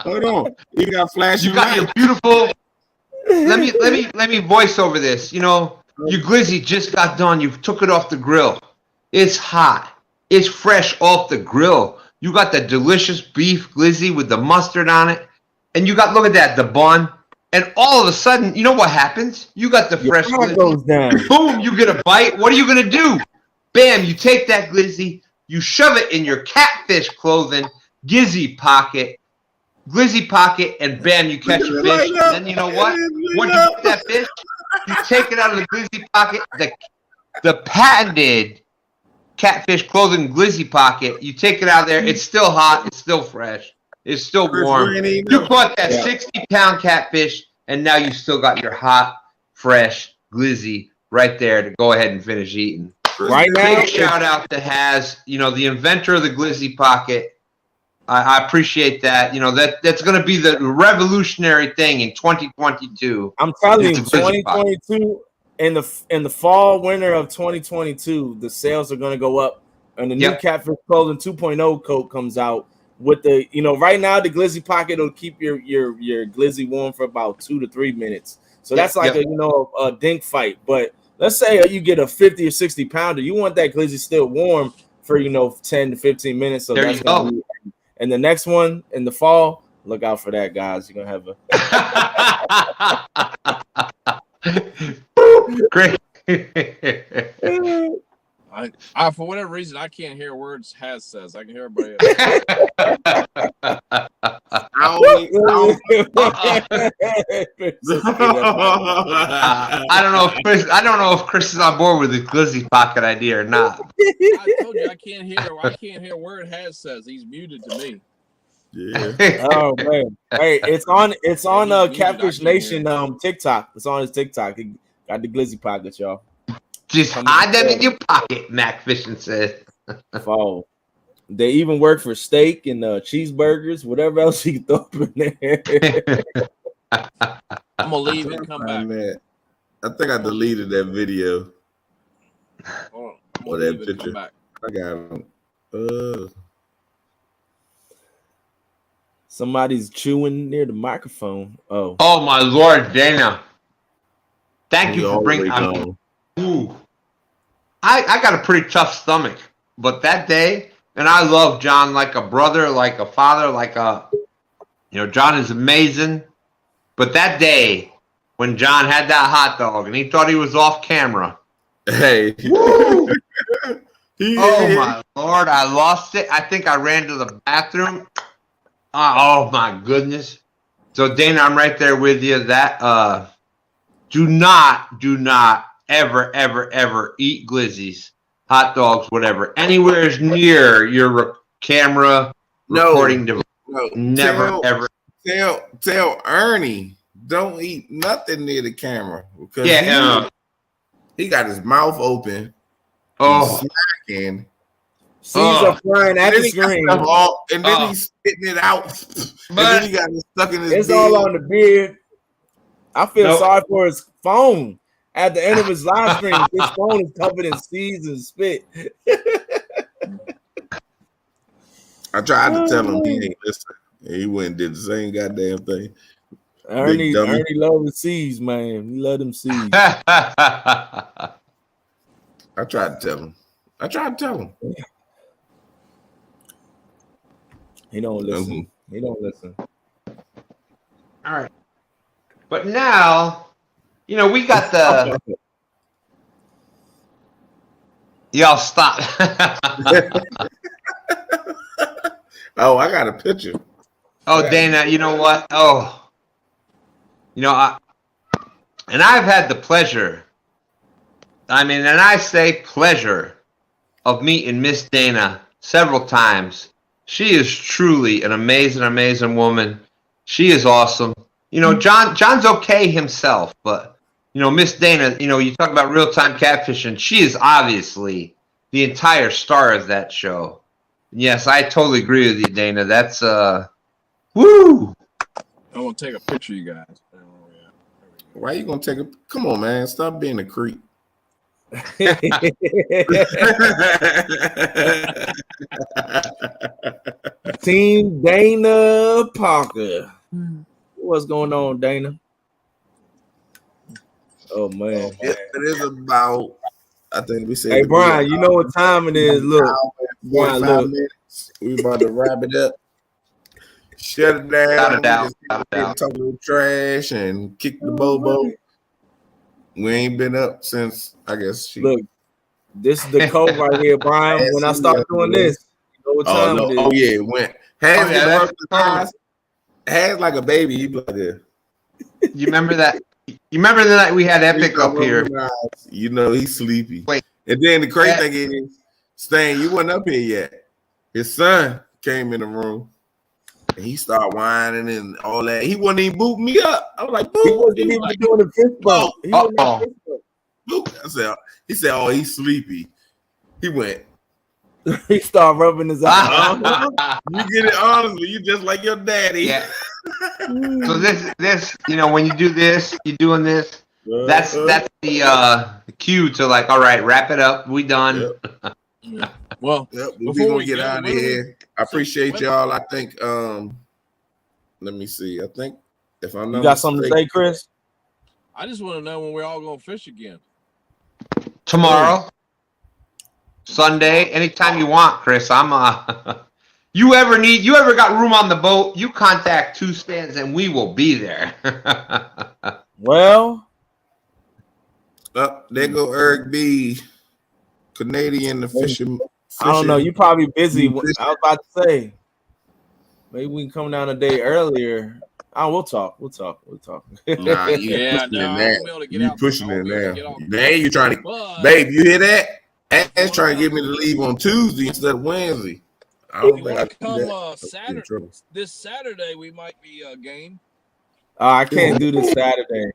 Hold on, you got flash. You got your beautiful. let me voice over this. You know, your glizzy just got done. You took it off the grill. It's hot. It's fresh off the grill. You got the delicious beef glizzy with the mustard on it, and you got, look at that, the bun. And all of a sudden, you know what happens? You got the fresh glizzy. Goes down. Boom! You get a bite. What are you gonna do? Bam! You take that glizzy, you shove it in your catfish clothing glizzy pocket, and bam! You catch a fish. And then you know what? Once you get that fish, you take it out of the glizzy pocket, the patented catfish clothing glizzy pocket. You take it out there. It's still hot. It's still fresh. It's still warm. You caught that 60-pound catfish, and now you still got your hot, fresh glizzy right there to go ahead and finish eating. Right now, big shout out to Haz, you know, the inventor of the glizzy pocket. I appreciate that. You know, that's going to be the revolutionary thing in 2022. I'm telling you, 2022 in the fall, winter of 2022, the sales are going to go up, and the new Catfish Clothing 2.0 coat comes out. With the, you know, right now the glizzy pocket will keep your glizzy warm for about 2 to 3 minutes. So that's like a dink fight. But let's say you get a 50 or 60 pounder, you want that glizzy still warm for 10 to 15 minutes. So there that's you go. And the next one in the fall, look out for that, guys. You're gonna have Great. I for whatever reason I can't hear words Haz says. I can hear everybody else. I don't know if Chris is on board with the glizzy pocket idea or not. I told you I can't hear a word Haz says. He's muted to me. Yeah. Oh man. Hey, it's on Catfish Nation TikTok. It's on his TikTok. He got the glizzy pockets, y'all. Just hide them in your pocket, Mac Fishing said. Oh, they even work for steak and cheeseburgers, whatever else you can throw up in there. I'm gonna leave and come back. Man. I think I deleted that video. Or that picture. I got him. Somebody's chewing near the microphone. Oh my Lord, Dana. Thank you for bringing on. Ooh. I got a pretty tough stomach, but that day, and I love John like a brother, like a father, John is amazing. But that day, when John had that hot dog and he thought he was off camera, hey, woo! Oh my Lord, I lost it. I think I ran to the bathroom. Oh my goodness. So Dana, I'm right there with you. That do not ever eat glizzies, hot dogs, whatever, anywhere near your camera recording device. No. Never ever. Tell Ernie don't eat nothing near the camera because he got his mouth open. Oh, smacking. Seeds are flying at the screen, and then he's spitting it out. And then he got it stuck in his. It's beard. all on the beard. I feel sorry for his phone. At the end of his live stream, his phone is covered in seeds and spit. I tried to tell him he ain't listening. He went and did the same goddamn thing. Ernie loves the seeds, man. He love them seeds. I tried to tell him. He don't listen. He don't listen. All right. But now, we got the... Y'all stop. Oh, I got a picture. Oh, Dana, you know what? Oh. And I've had the pleasure, and I say pleasure, of meeting Miss Dana several times. She is truly an amazing, amazing woman. She is awesome. John's okay himself, but, Miss Dana, you talk about real-time catfishing. She is obviously the entire star of that show. Yes, I totally agree with you, Dana. That's, woo! I want to take a picture of you guys. Why you going to take a... Come on, man. Stop being a creep. Team Dana Parker. What's going on, Dana? Oh man. It is about. I think we said. Hey Brian, you know what time it is? Look, Brian, 45 look. minutes. We about to wrap it up. Shut it down. Without a We doubt. talk a little trash and kick the bobo. We ain't been up since I guess she. Look, this is the code right here, Brian. When I start doing this, you know what time it is. Oh yeah, it went. Has yeah, that's the eyes. Has like a baby. He be like this. You remember that? You remember the night we had Epic up here? You know he's sleepy. Wait. And then the crazy thing is, Stan, you wasn't up here yet. His son came in the room and he started whining and all that. He wasn't even booting me up. I was like, he wasn't even doing the fist bump. I said, he said, oh, he's sleepy. He went. He started rubbing his eyes. You get it honestly. You just like your daddy. Yeah. So this, you know, when you do this, you're doing this. That's the cue to like, all right, wrap it up. We done. Yep. Well, we're gonna get out of here. I appreciate y'all. I think let me see. I think if I'm not you got something to say, Chris? I just want to know when we're all gonna fish again. Tomorrow, Sunday, anytime you want, Chris. I'm you ever got room on the boat, you contact Two Stands and we will be there. Well, there go Eric B. Canadian the fishing. I don't know. You probably busy. I was about to say maybe we can come down a day earlier. Oh, we'll talk. Nah, you pushing it now. Now you trying to, babe. You hear that? Ass trying to get me to leave on Tuesday instead of Wednesday. I don't think I come Saturday. This Saturday we might be game. I can't do this Saturday.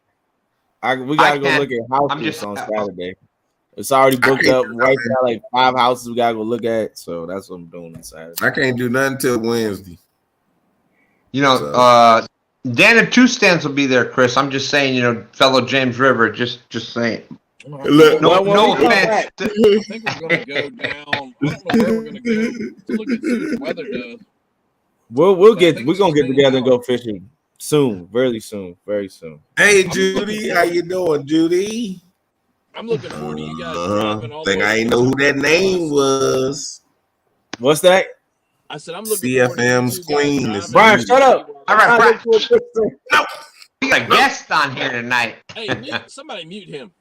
We gotta go look at houses on Saturday. It's already booked up right now, like 5 houses we gotta go look at. So that's what I'm doing on Saturday. I can't do nothing till Wednesday. You know, Dan and Two Stands will be there, Chris. I'm just saying, you know, fellow James River, just saying. Look, no offense. I think we're gonna go down. I don't know where we're gonna go. Look and see what the weather does. We're gonna get together and go fishing soon, very soon. Hey Judy, how you doing, Judy? I'm looking forward to you guys driving all the way. I ain't know who that name was. What's that? I said I'm looking CFM's queen. Brian, shut up. All right, Brian. No, we got a guest on here tonight. Hey, somebody mute him.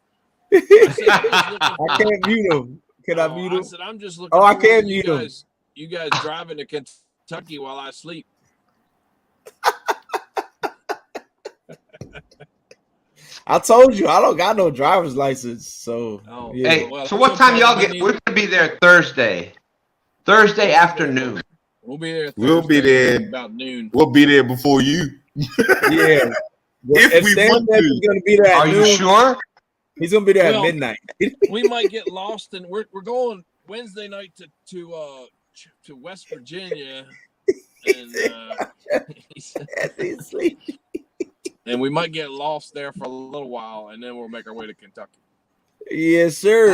I can't mute him. Can I mute him? I said I'm just looking. I can't mute him. You guys driving to Kentucky while I sleep. I told you I don't got no driver's license. So yeah. Hey, so what time y'all get? We're gonna be there Thursday afternoon. We'll be there. We'll be there about noon. We'll be there before you. Yeah. If we want to. He's gonna be there at Are noon. you sure? He's gonna be there at midnight. We might get lost, and we're going Wednesday night to West Virginia, and he's sleeping. And we might get lost there for a little while, and then we'll make our way to Kentucky. Yes, sir.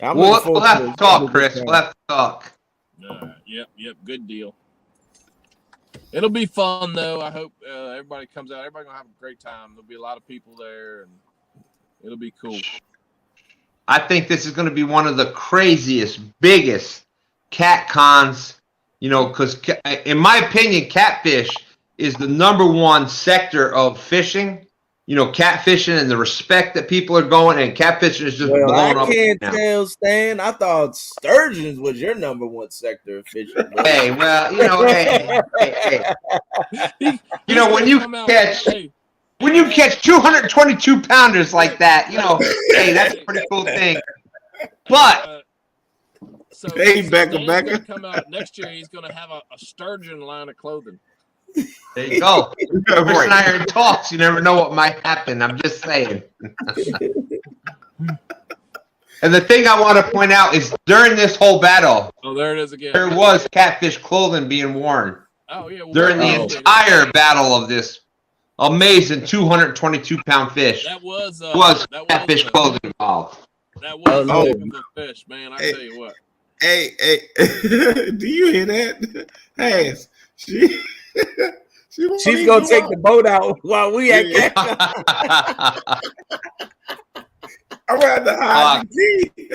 We'll have to talk, Chris. We'll have to talk. Yep. Good deal. It'll be fun, though. I hope everybody comes out. Everybody's going to have a great time. There'll be a lot of people there, and it'll be cool. I think this is going to be one of the craziest, biggest cat cons, you know, because in my opinion, catfish is the #1 sector of fishing. You know, catfishing and the respect that people are going, and catfishing is just blowing up. I can't tell, Stan. I thought sturgeons was your #1 sector of fishing. Hey, well, you know, hey. You know, when you catch 222 pounders like that, you know, hey, that's a pretty cool thing. But hey, Becca. Come out next year. He's going to have a sturgeon line of clothing. There you go. Chris and I are in talks. You never know what might happen. I'm just saying. And the thing I want to point out is during this whole battle, there it is again. There was catfish clothing being worn. Oh yeah. During the entire battle of this amazing 222-pound fish. That was catfish clothing involved. That was a fish, man. I tell you what. Hey, do you hear that? Hey, she She's gonna take the boat out while we at CatCon. I'm at the hide the key.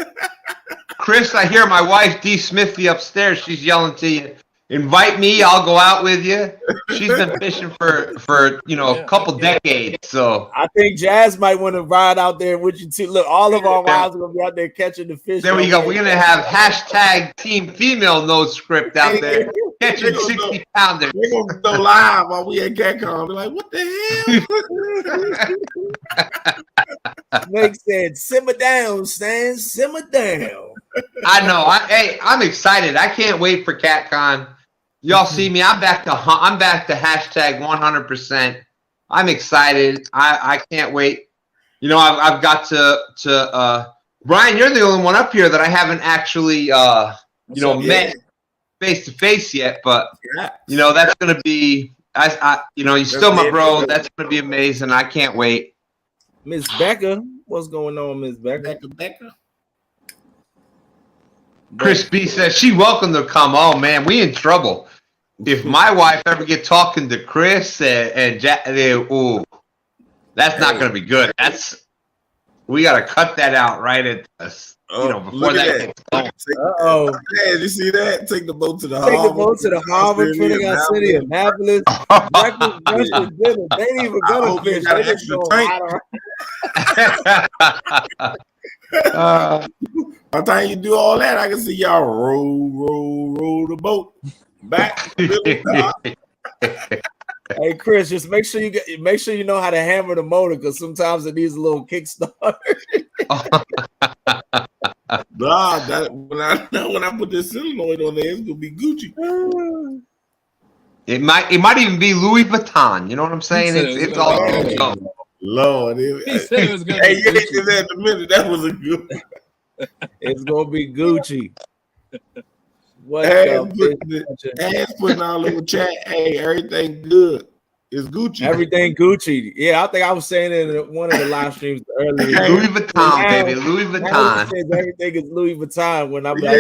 Chris, I hear my wife D. Smithy upstairs. She's yelling to you. Invite me, I'll go out with you. She's been fishing for a couple decades. So I think Jazz might want to ride out there with you too. Look, all of our wives are gonna be out there catching the fish. There we go. We're gonna have hashtag Team Female No Script out there catching 60 pounders. They're gonna go live while we at CatCon. Be like, what the hell? Snake said, "Simmer down, Stan. Simmer down." I know. I'm excited. I can't wait for CatCon. Y'all see me? I'm back to hashtag 100%. I'm excited. I can't wait. I've got to Brian, you're the only one up here that I haven't actually met face to face yet, but that's gonna be you're still my bro. That's gonna be amazing. I can't wait. Miss Becca, what's going on, Miss Becca? Becca. Chris B says she welcome to come. Oh man, we in trouble. If my wife ever get talking to Chris and Jack, that's not gonna be good. We gotta cut that out right at us. Before that gets going. Hey, you see that? Take the boat to the harbor. Take the boat to the harbor, putting our city in Annapolis. Breakfast, lunch, and dinner. They ain't even gonna fish. They just go by the time you do all that, I can see y'all roll the boat back. Hey Chris, just make sure you know how to hammer the motor, because sometimes it needs a little kickstart. When I put this solenoid on there, it's gonna be Gucci. It might even be Louis Vuitton. You know what I'm saying? It's all good. Lord, he said it was gonna be Gucci. At the minute, that was a good. It's gonna be Gucci. What putting all over chat. Hey, everything good. It's Gucci. Everything Gucci. Yeah, I think I was saying it in one of the live streams earlier. Louis Vuitton, baby. Louis Vuitton. Says everything is Louis Vuitton when I'm like,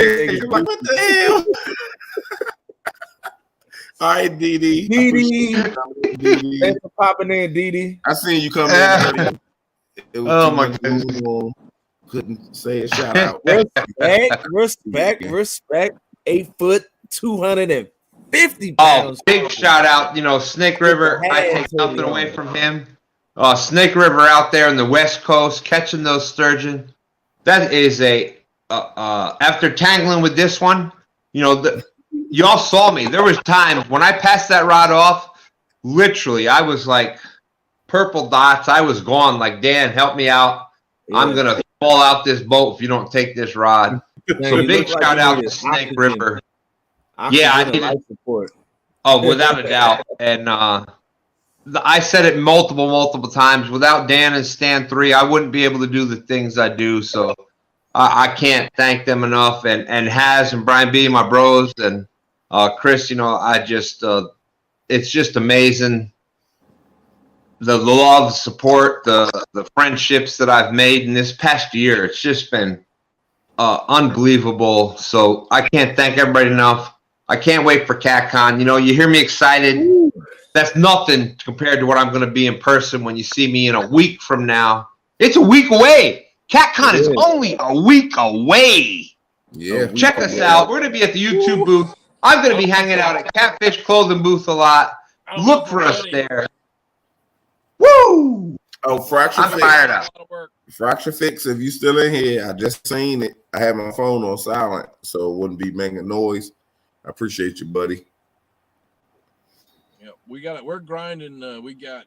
what the hell? All right, Dee. Thanks for popping in, Dee. I seen you come in. Oh my goodness. Couldn't say a shout out. Respect. 8 foot, 250 pounds. Oh, big shout out. Snake River. I take nothing away from him. Snake River out there on the West Coast catching those sturgeon. That is after tangling with this one, y'all saw me. There was times when I passed that rod off, literally, I was like purple dots. I was gone. Like, Dan, help me out. Yeah. I'm going to fall out this boat if you don't take this rod. So big shout out to Snake River. Yeah, I need support. Oh, without a doubt. And I said it multiple times. Without Dan and Stan 3, I wouldn't be able to do the things I do. So I can't thank them enough. And Haz and Brian B, my bros, and Chris, it's just amazing. The love, support, the friendships that I've made in this past year. It's just been unbelievable. So I can't thank everybody enough. I can't wait for CatCon. You hear me excited. That's nothing compared to what I'm going to be in person when you see me in a week from now. It's a week away. CatCon is only a week away. Yeah. Check us out. We're going to be at the YouTube booth. I'm going to be hanging out at Catfish clothing booth a lot. Look for us there. Woo! Oh, Fracture I'm Fix. fired up. Fracture Fix, if you still in here, I just seen it. I had my phone on silent, so it wouldn't be making noise. I appreciate you, buddy. Yeah, we're grinding. We got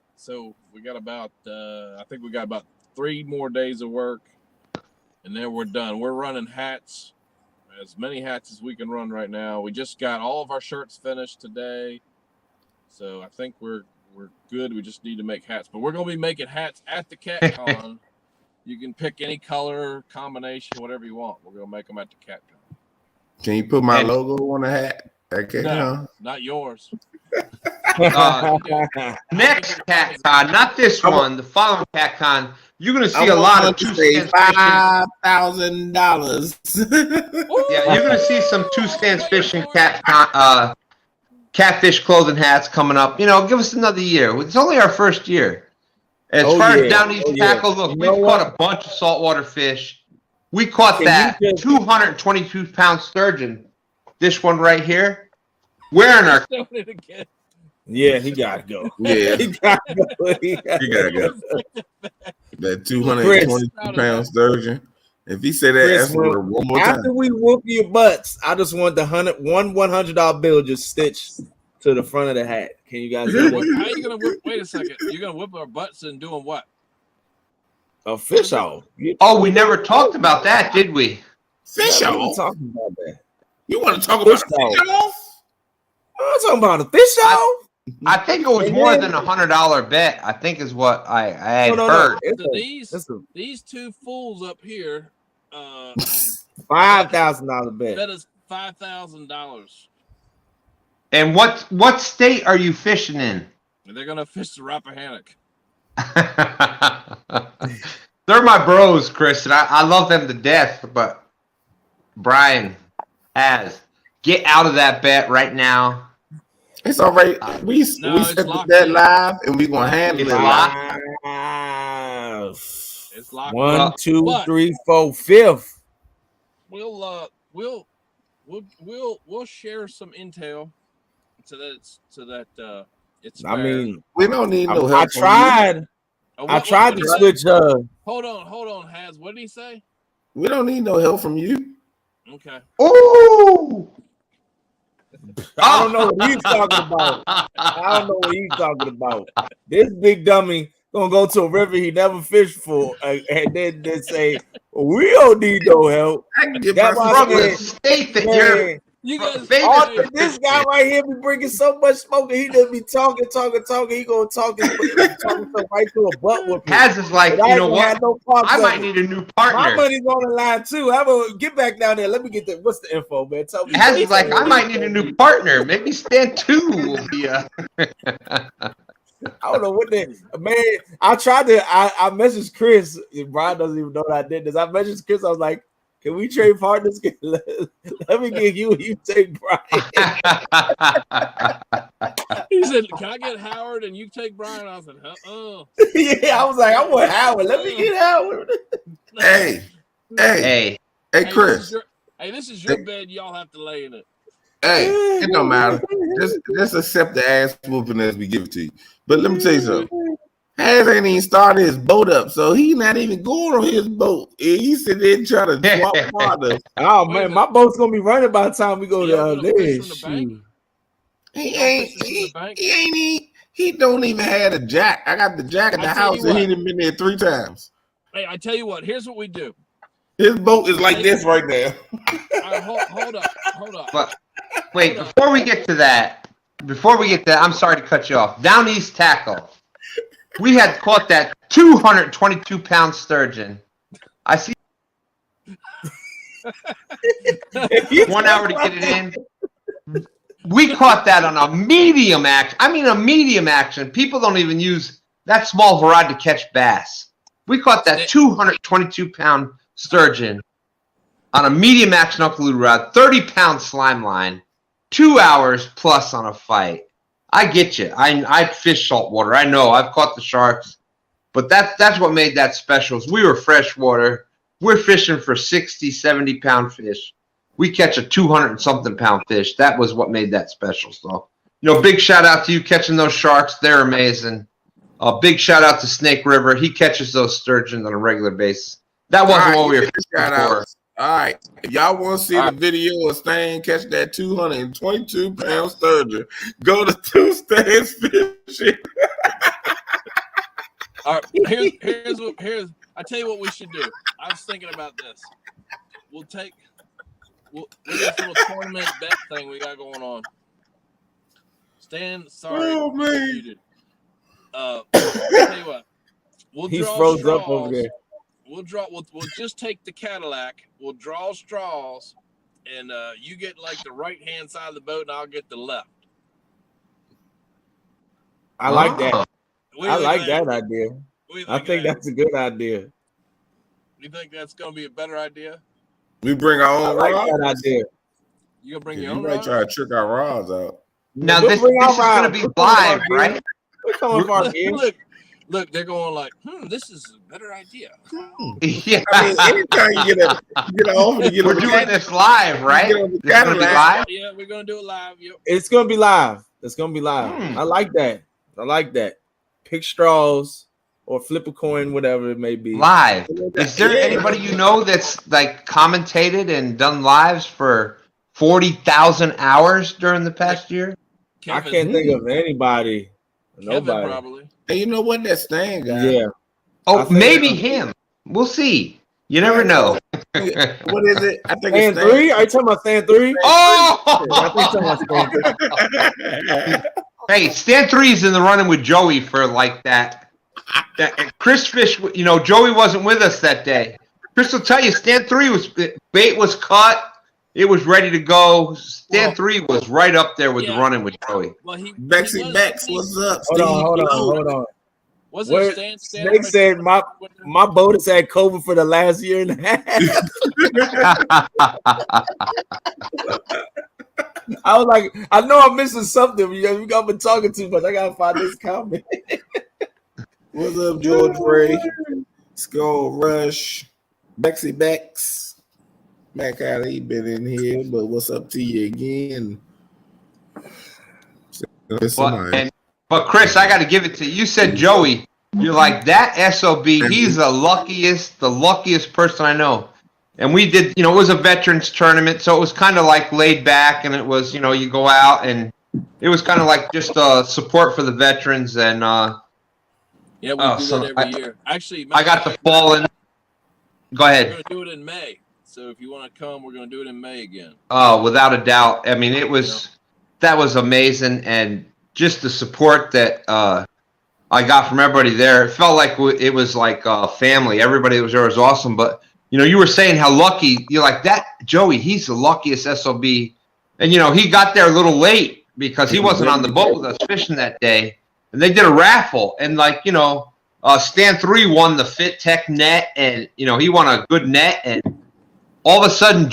about I think we got about 3 more days of work, and then we're done. We're running hats, as many hats as we can run right now. We just got all of our shirts finished today, so I think we're good. We just need to make hats, but we're going to be making hats at the CatCon. You can pick any color combination, whatever you want. We're going to make them at the CatCon. Can you put my logo on the hat? Okay, no, not yours. Next CatCon, not this one, the following CatCon, you're going to see a lot of $5,000. Yeah, you're going to see some two stance fishing CatCon Catfish clothing hats coming up. Give us another year. It's only our first year. As far as down east tackle, look, we've caught a bunch of saltwater fish. We caught that 222-pound sturgeon. This one right here. Wearing our. Yeah, he gotta go. Yeah, he gotta go. He gotta go. That 222-pound sturgeon. If he said that Chris, one more time. After we whoop your butts, I just want the $100 bill just stitched to the front of the hat. Can you guys do that? How are you gonna whip? Wait a second. You're gonna whip our butts and doing what? A fish off. Oh, we never talked about that, did we? Fish off. off. Talking about that. You want to talk about fish off? I'm talking about a fish off. I think it was more than $100 bet. I think is what I had heard. So these two fools up here, $5,000 bet. Bet us $5,000. And what state are you fishing in? They're gonna fish the Rappahannock. They're my bros, Chris, and I love them to death. But Brian get out of that bet right now. It's all right. We set that live, and we're gonna handle it live. It's locked. 1, 2, 3, 4, 5th. We'll share some intel to that. It's. I mean, we don't need no help. I tried to switch. Hold on, Haz. What did he say? We don't need no help from you. Okay. Ooh. I don't know what he's talking about. I don't know what he's talking about. This big dummy gonna go to a river he never fished for, and then they say we don't need no help. That's why I state that you guys. This guy right here be bringing so much smoke, and he just be talking. He gonna talk right to a butt whooping. Haz is like, you know what? I might need a new partner. My money's on the line too. I'm gonna get back down there. Let me get the. What's the info, man? Tell me. Haz is like, I might need a new partner. Maybe stand two will be. I don't know what they, man. I tried to. I messaged Chris. Brian doesn't even know that I did this. I messaged Chris. I was like, "Can we trade partners? Let me get you. You take Brian." He said, "Can I get Howard and you take Brian?" I said, Yeah, I was like, "I want Howard. Let me get Howard." Hey, Chris. This is your bed. Y'all have to lay in it. Hey, it don't matter. Just accept the ass whooping as we give it to you. But let me tell you something. Haz ain't even started his boat up, so he's not even going on his boat. He said they try to swap partners. Oh man, my boat's gonna be running by the time we go to He don't even have a jack. I got the jack at the house, and he done been there 3 times. Hey, I tell you what. Here's what we do. His boat is like this right now. Hold up. But wait, before we get to that, I'm sorry to cut you off. Down east tackle. We had caught that 222-pound sturgeon. I see 1 hour to get it in. We caught that on a medium action. I mean, a medium action. People don't even use that small of a rod to catch bass. We caught that 222-pound sturgeon on a medium action Uncle Lou rod, 30-pound slime line, 2 hours plus on a fight. I get you. I fish saltwater. I know. I've caught the sharks. But that's what made that special. We were freshwater. We're fishing for 60, 70-pound fish. We catch a 200-something-pound fish. That was what made that special. So, big shout-out to you catching those sharks. They're amazing. A big shout-out to Snake River. He catches those sturgeons on a regular basis. That wasn't what we were fishing for. All right. If y'all want to see the video of Stan catch that 222-pound sturgeon, go to Two Stans Fishing. All right. Here's. I tell you what we should do. I was thinking about this. We'll do this little tournament bet thing we got going on. Stan, sorry. Oh man. I'll tell you what. He's froze up over there. We'll just take the Cadillac. We'll draw straws, and you get like the right hand side of the boat, and I'll get the left. I like that. I like that idea. I think that's a good idea. You think that's gonna be a better idea? We bring our own rods. That idea. You gonna bring your You own might rods? try to trick our rods out. Now this is going to be live, right? We're coming for our gear. Look, they're going like, this is a better idea. Yeah. I mean, anytime you get an offer to get We're doing this live, right? It's going to be live? Yeah, we're going to do it live. Yep. It's going to be live. It's going to be live. I like that. Pick straws or flip a coin, whatever it may be. Live. Is there anybody you know that's like commentated and done lives for 40,000 hours during the past year? Kevin. I can't think of anybody. Kevin, Nobody. probably. Hey, you know what? That Stan guy. Yeah. Oh, maybe him. We'll see. You never know. What is it? I think Stan 3? Are you talking about Stan 3? Oh! I think you're talking about Stan 3. Hey, Stan 3 is in the running with Joey for like that. Chris Fish, you know, Joey wasn't with us that day. Chris will tell you, Stan 3 was bait was cut. It was ready to go. Stan 3 was right up there with the running with Joey. Well, Bexy Bex, what's up? Hold on. Wasn't Stan Snake said my boat has had COVID for the last year and a half. I was like, I know I'm missing something. You got been talking too much. I gotta find this comment. What's up, George Ray? Skull Rush, Bexy Bex. Mac Ali been in here, but what's up to you again? But Chris, I got to give it to you. You said Joey. You're like that SOB. He's the luckiest person I know. And we did, you know, it was a veterans tournament, so it was kind of like laid back, and it was, you know, you go out, and it was kind of like just support for the veterans. And yeah, we do that every year. Actually, I got the fall in. Go ahead. We're gonna do it in May. So if you want to come, we're going to do it in May again. Oh, without a doubt. I mean, that was amazing. And just the support that I got from everybody there, it felt like it was like family. Everybody that was there was awesome. But, you know, you were saying how lucky, you're like that, Joey, he's the luckiest SOB. And, you know, he got there a little late because he wasn't on the boat with us fishing that day. And they did a raffle. And, like, you know, Stan 3 won the Fit Tech net. And, you know, he won a good net. And all of a sudden,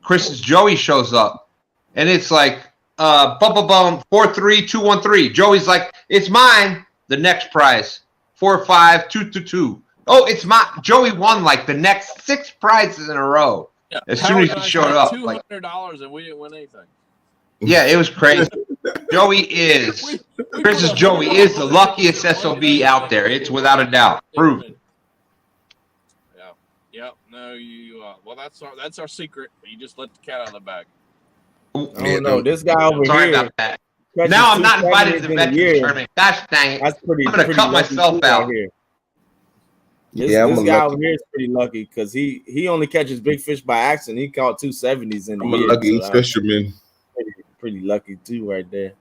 Chris's Joey shows up, and it's like, 4-3-2-1-3. Joey's like, it's mine. The next prize, 4-5-2-2-2. Oh, it's my. Joey won like the next 6 prizes in a row. Yeah. As soon as he showed up, $200, and we didn't win anything. Yeah, it was crazy. Chris's Joey is the luckiest SOB out there. It's without a doubt. Proven. Yep. No, you. Well, that's our secret. You just let the cat out of the bag. Oh no, this guy over here. Sorry about that. Now I'm not invited to the veterans tournament. Gosh dang it! That's pretty. I'm gonna cut myself out. This guy over here is pretty lucky because he only catches big fish by accident. He caught 270s in the year. I'm a lucky fisherman. Pretty lucky too, right there.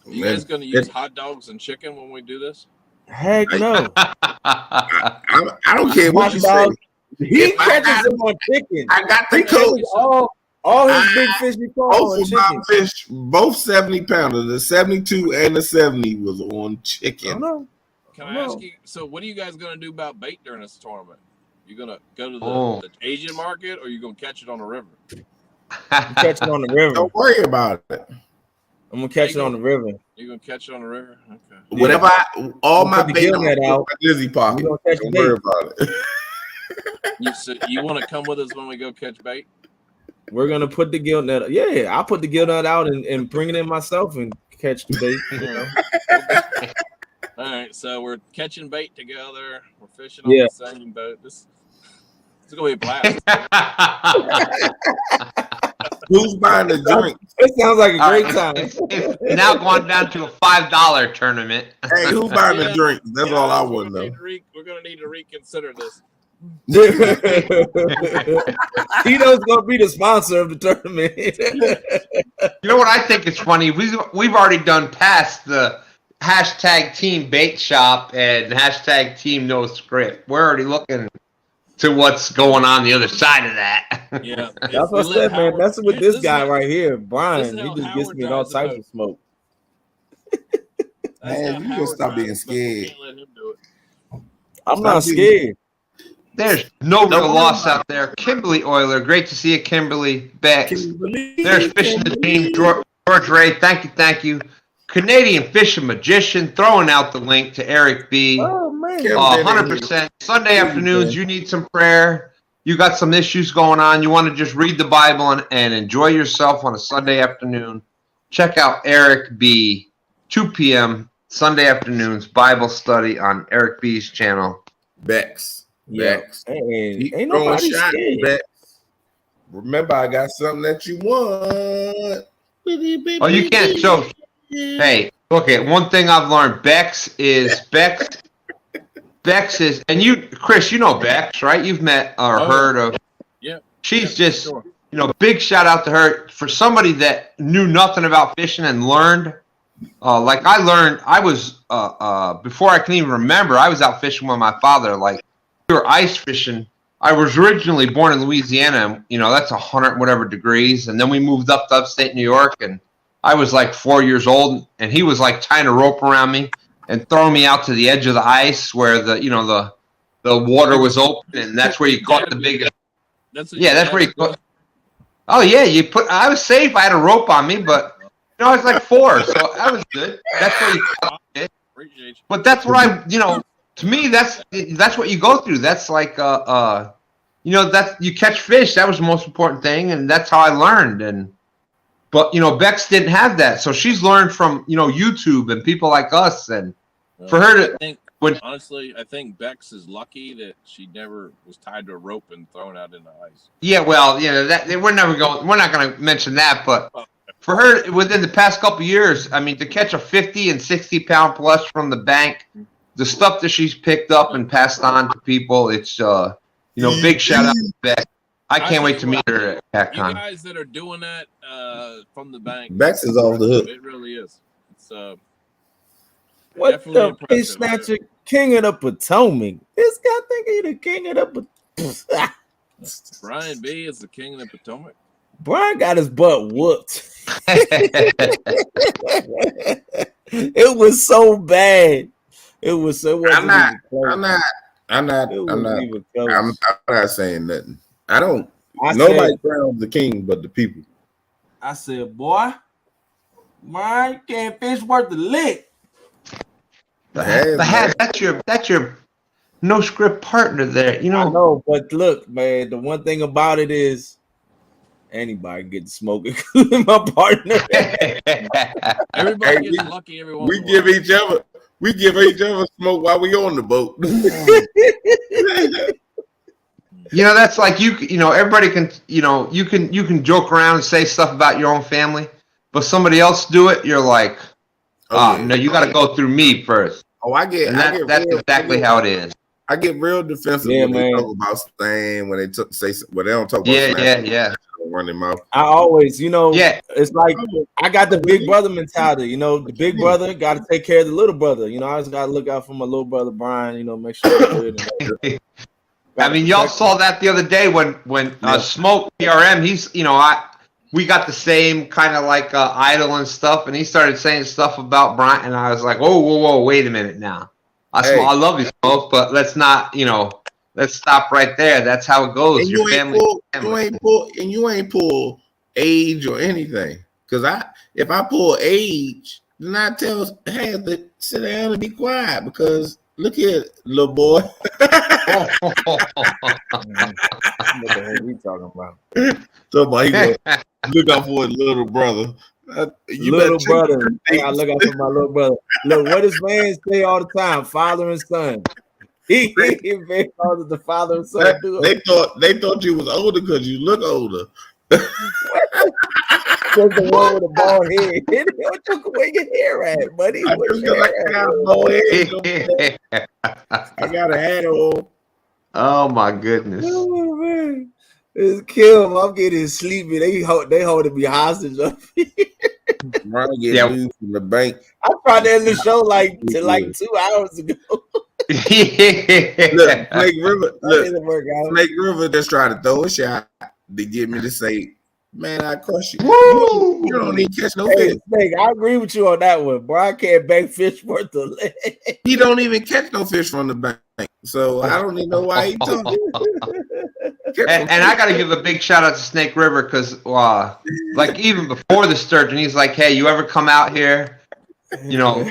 You guys gonna use hot dogs and chicken when we do this? Heck no. I don't care what you say. He catches them on chicken. I got the code. All his big fish he caught on chicken. Fish, both 70-pounder, the 72 and the 70 was on chicken. Can I ask you? So, what are you guys gonna do about bait during this tournament? You gonna go to the Asian market, or you gonna catch it on the river? Catch it on the river. Don't worry about it. I'm gonna catch it on the river. You're gonna catch it on the river? Okay. Whatever all my bait on out. my glizzy pocket. Don't worry about it. You want to come with us when we go catch bait? We're gonna put the gill net. Yeah, I'll put the gill net out and bring it in myself and catch the bait. You know? All right, so we're catching bait together. We're fishing on the same boat. This is gonna be a blast. Who's buying the drink? It sounds like a great time. It's now going down to a $5 tournament. Hey, who's buying the drink? That's all I want to know. We're gonna need to reconsider this. Tito's gonna be the sponsor of the tournament. You know what I think is funny? We've already done past the hashtag team bait shop and hashtag team no script. We're already looking to what's going on the other side of that. Yeah, that's what I said, man. That's with this guy right here, Brian. He just gets me all types of smoke. Man, you just stop being scared. I'm not scared. There's no real loss out there. Kimberly Euler, great to see you, Kimberly. Bex. There's Fishing the Team. George Ray, thank you. Canadian Fishing Magician, throwing out the link to Eric B. Oh man, 100%. Sunday afternoons, you need some prayer. You got some issues going on. You want to just read the Bible and enjoy yourself on a Sunday afternoon. Check out Eric B. 2 p.m. Sunday afternoons Bible study on Eric B's channel. Bex. Ain't nobody scared. Bex. Remember, I got something that you want. Oh, you can't. So, hey, okay. One thing I've learned, Bex is, and you, Chris, you know Bex, right? You've met or heard of. Yeah. She's just, big shout out to her for somebody that knew nothing about fishing and learned. Like I learned, I was before I can even remember, I was out fishing with my father. Like we were ice fishing. I was originally born in Louisiana, and that's 100 whatever degrees, and then we moved up to upstate New York, and I was like 4 years old, and he was like tying a rope around me and throwing me out to the edge of the ice where the water was open, and that's where you caught the biggest. That's where you caught. Oh yeah, I was safe. I had a rope on me, but I was like 4, so that was good. That's where you caught it. But that's what to me, that's what you go through. That's like that you catch fish. That was the most important thing, and that's how I learned. But Bex didn't have that, so she's learned from YouTube and people like us. And for her to, honestly, I think Bex is lucky that she never was tied to a rope and thrown out in the ice. Yeah, well, that we're not going to mention that, but for her within the past couple of years, I mean, to catch a 50 and 60 pound plus from the bank. The stuff that she's picked up and passed on to people, it's big shout out to Bex. I can't wait to meet her at CatCon. You guys that are doing that from the bank, Bex is off the hook. It really is. It's what the fish snatcher, king of the Potomac? This guy think he the king of the Potomac. Brian B is the king of the Potomac. Brian got his butt whooped. It was so bad. It was so. I'm not saying nothing. Nobody crowns the king but the people. I said, boy, man, can't fish worth the lick. That's your no script partner there. I know, but look, man, the one thing about it is anybody get to smoke, including my partner. Everybody gets lucky every once in a while. We give each other smoke while we on the boat. That's like everybody can you can joke around and say stuff about your own family, but somebody else do it, you're like, no, you got to go through me first. That's exactly how it is. I get real defensive when they talk about Stan, when they don't talk about yeah. Running mouth. I always, it's like I got the big brother mentality. The big brother got to take care of the little brother. I always got to look out for my little brother Brian. Make sure he's good. I mean, y'all saw that the other day when Smoke PRM. He's we got the same kind of like idol and stuff, and he started saying stuff about Brian, and I was like, whoa, wait a minute now. I love you, Smoke, but let's not, let's stop right there. That's how it goes. Your family. You ain't pull age or anything. Because if I pull age, then I tell Haz to sit down and be quiet. Because look here, little boy. What the hell are we talking about? Somebody look out for his little brher. Little brother. I gotta look out for my little brother. Look, what does man say all the time? Father and son. He called it the father and son. They thought you was older because you look older. Just the one with a bald head. What took away your hair at, buddy? I got a hat on. Oh my goodness. Oh, man. It's kill him. I'm getting sleepy. They holding me hostage up here. From the bank. I tried to end the show like 2 hours ago. Snake River just tried to throw a shot to get me to say, man, I crush you. Woo! You don't need to catch no fish. Snake, I agree with you on that one, bro. I can't bank fish worth the leg. He don't even catch no fish from the bank. So I don't even know why he talking. And I got to give a big shout out to Snake River because, like, even before the Sturgeon, he's like, hey, you ever come out here, you know,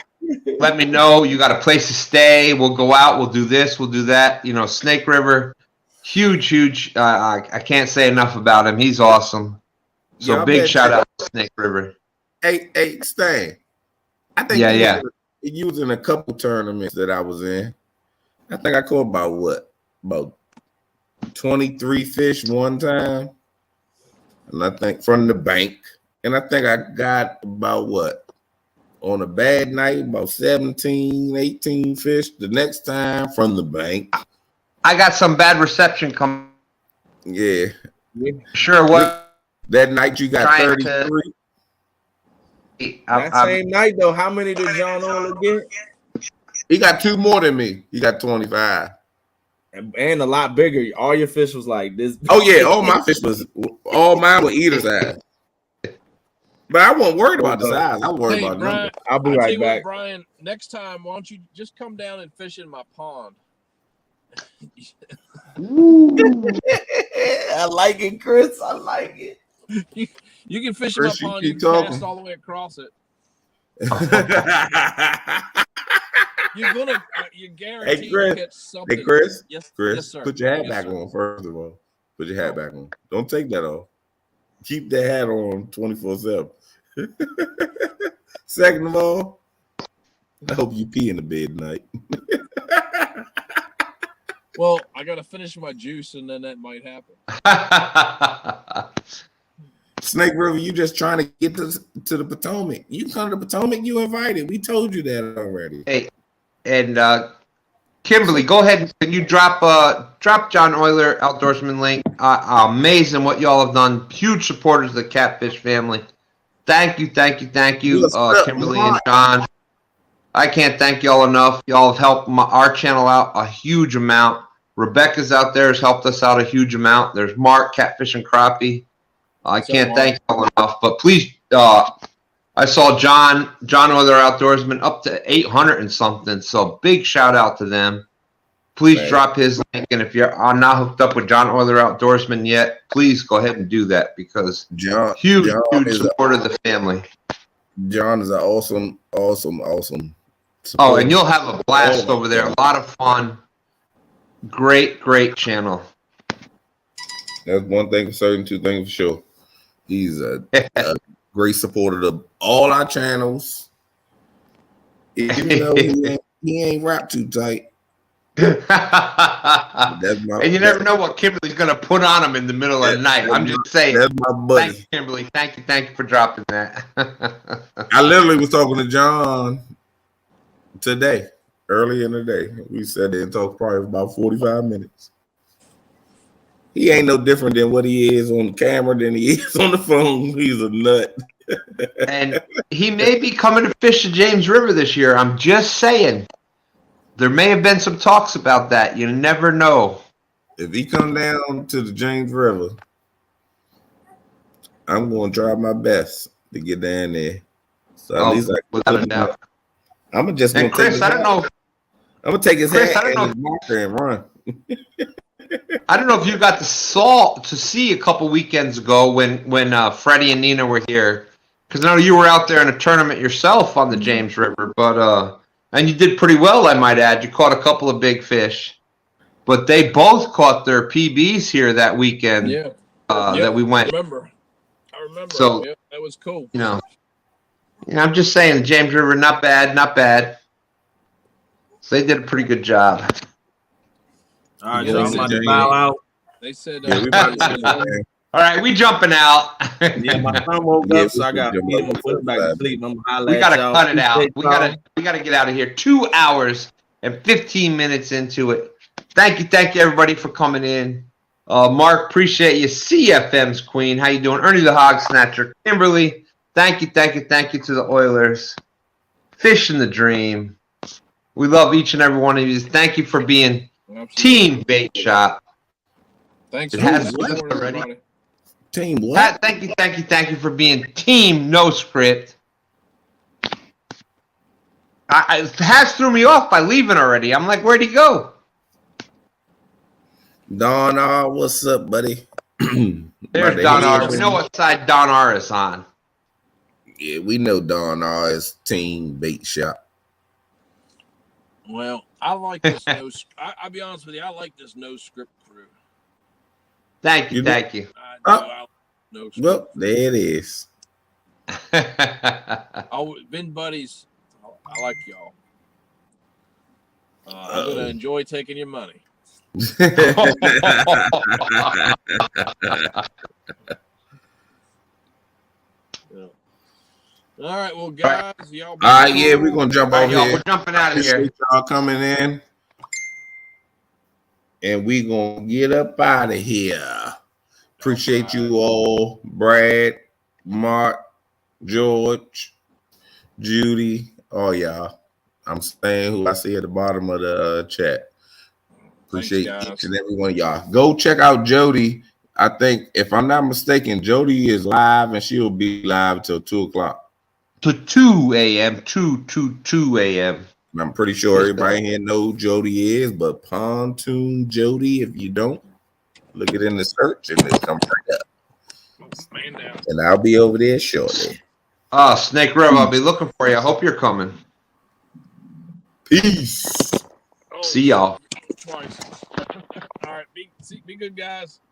let me know. You got a place to stay. We'll go out. We'll do this. We'll do that. You know, Snake River, huge. I can't say enough about him. He's awesome. So big shout out to Snake River. Hey, Stan. I think you was in a couple tournaments that I was in. I think I caught about 23 fish one time. And I think from the bank. And I think I got about on a bad night, about 17, 18 fish. The next time from the bank. I got some bad reception coming. Yeah. Sure what? That night you got 33. That same night, though, how many did John Oler get? He got 2 more than me. He got 25. And a lot bigger. All your fish was like this. Oh, yeah. All mine were either side. But I wasn't worried about the size. I was worried about Brian, number. I'll be right back. Brian, next time, why don't you just come down and fish in my pond? I like it, Chris. I like it. You can fish Chris, in my pond. you You keep can cast talking. all the way across it. You're guaranteed to catch something. Hey, Chris. Yes, sir. Put your hat back on, first of all. Put your hat back on. Don't take that off. Keep that hat on 24/7. Second of all, I hope you pee in the bed tonight. Well, I got to finish my juice, and then that might happen. Snake River, you just trying to get to the Potomac. You can come to the Potomac, you invited. We told you that already. Hey, and Kimberly, go ahead and you drop John Euler Outdoorsman link. Amazing what y'all have done. Huge supporters of the Catfish family. Thank you, Kimberly and John. I can't thank y'all enough. Y'all have helped our channel out a huge amount. Rebecca's out there has helped us out a huge amount. There's Mark, Catfish and Crappie. I can't thank y'all enough. But please, I saw John Euler Outdoorsman up to 800 and something. So big shout out to them. Please drop his link. And if you're not hooked up with John Euler Outdoorsman yet, please go ahead and do that because huge support of the family. John is an awesome support. Oh, and you'll have a blast over there. A lot of fun. Great channel. That's one thing for certain, 2 things for sure. He's a great supporter of all our channels. Even though he ain't rap too tight. And you never know what Kimberly's gonna put on him in the middle of the night. I'm just saying. That's my buddy. Thank you, Kimberly. Thank you for dropping that. I literally was talking to John today, early in the day. We sat there and talked probably about 45 minutes. He ain't no different than what he is on the camera than he is on the phone. He's a nut. And he may be coming to fish the James River this year. I'm just saying. There may have been some talks about that. You never know. If he come down to the James River, I'm going to try my best to get down there. So at least without a doubt. I'm just going to Chris, I don't know. I'm going to take his hat and his marker and run. I don't know if you got to see a couple weekends ago when Freddie and Nina were here, because I know you were out there in a tournament yourself on the James River, but and you did pretty well, I might add. You caught a couple of big fish, but they both caught their PBs here that weekend. Yeah, that we went. I remember. So that was cool. You know, I'm just saying the James River, not bad. So they did a pretty good job. All right, so I'm about to bow out. They said, all right, we jumping out. Yeah, my son woke up, so I got to put him back to sleep. We got to cut it out. We got to get out of here. 2 hours and 15 minutes into it. Thank you, everybody, for coming in. Mark, appreciate you. CFM's Queen, how you doing? Ernie the Hog Snatcher. Kimberly, thank you to the Oilers. Fish in the Dream. We love each and every one of you. Thank you for being Team Bait Shop. Thanks. It has already. Team what? Pat, thank you for being Team No Script. Has threw me off by leaving already. I'm like, where'd he go? Don R, what's up, buddy? There's Don R. We know what side Don R is on. Yeah, we know Don R is Team Bait Shop. Well, I like this I'll be honest with you. I like this no script crew. Thank you. I do. No script. Well, there it is. Oh, been buddies. I like y'all. I'm gonna enjoy taking your money. Yeah. All right, well, guys, y'all. All right, yeah, we're gonna jump off here. We're jumping out of here. Appreciate y'all coming in, and we gonna get up out of here. Appreciate you all, Brad, Mark, George, Judy, all y'all. I'm saying who I see at the bottom of the chat. Appreciate each and every one of y'all. Go check out Jody. I think, if I'm not mistaken, Jody is live, and she'll be live till 2:00. To 2 a.m. 2 a.m. I'm pretty sure everybody here knows who Jody is, but Pontoon Jody, if you don't, look it in the search and it'll come right up. And I'll be over there shortly. Oh, Snake River, I'll be looking for you. I hope you're coming. Peace. See y'all. Twice. All right, be good, guys.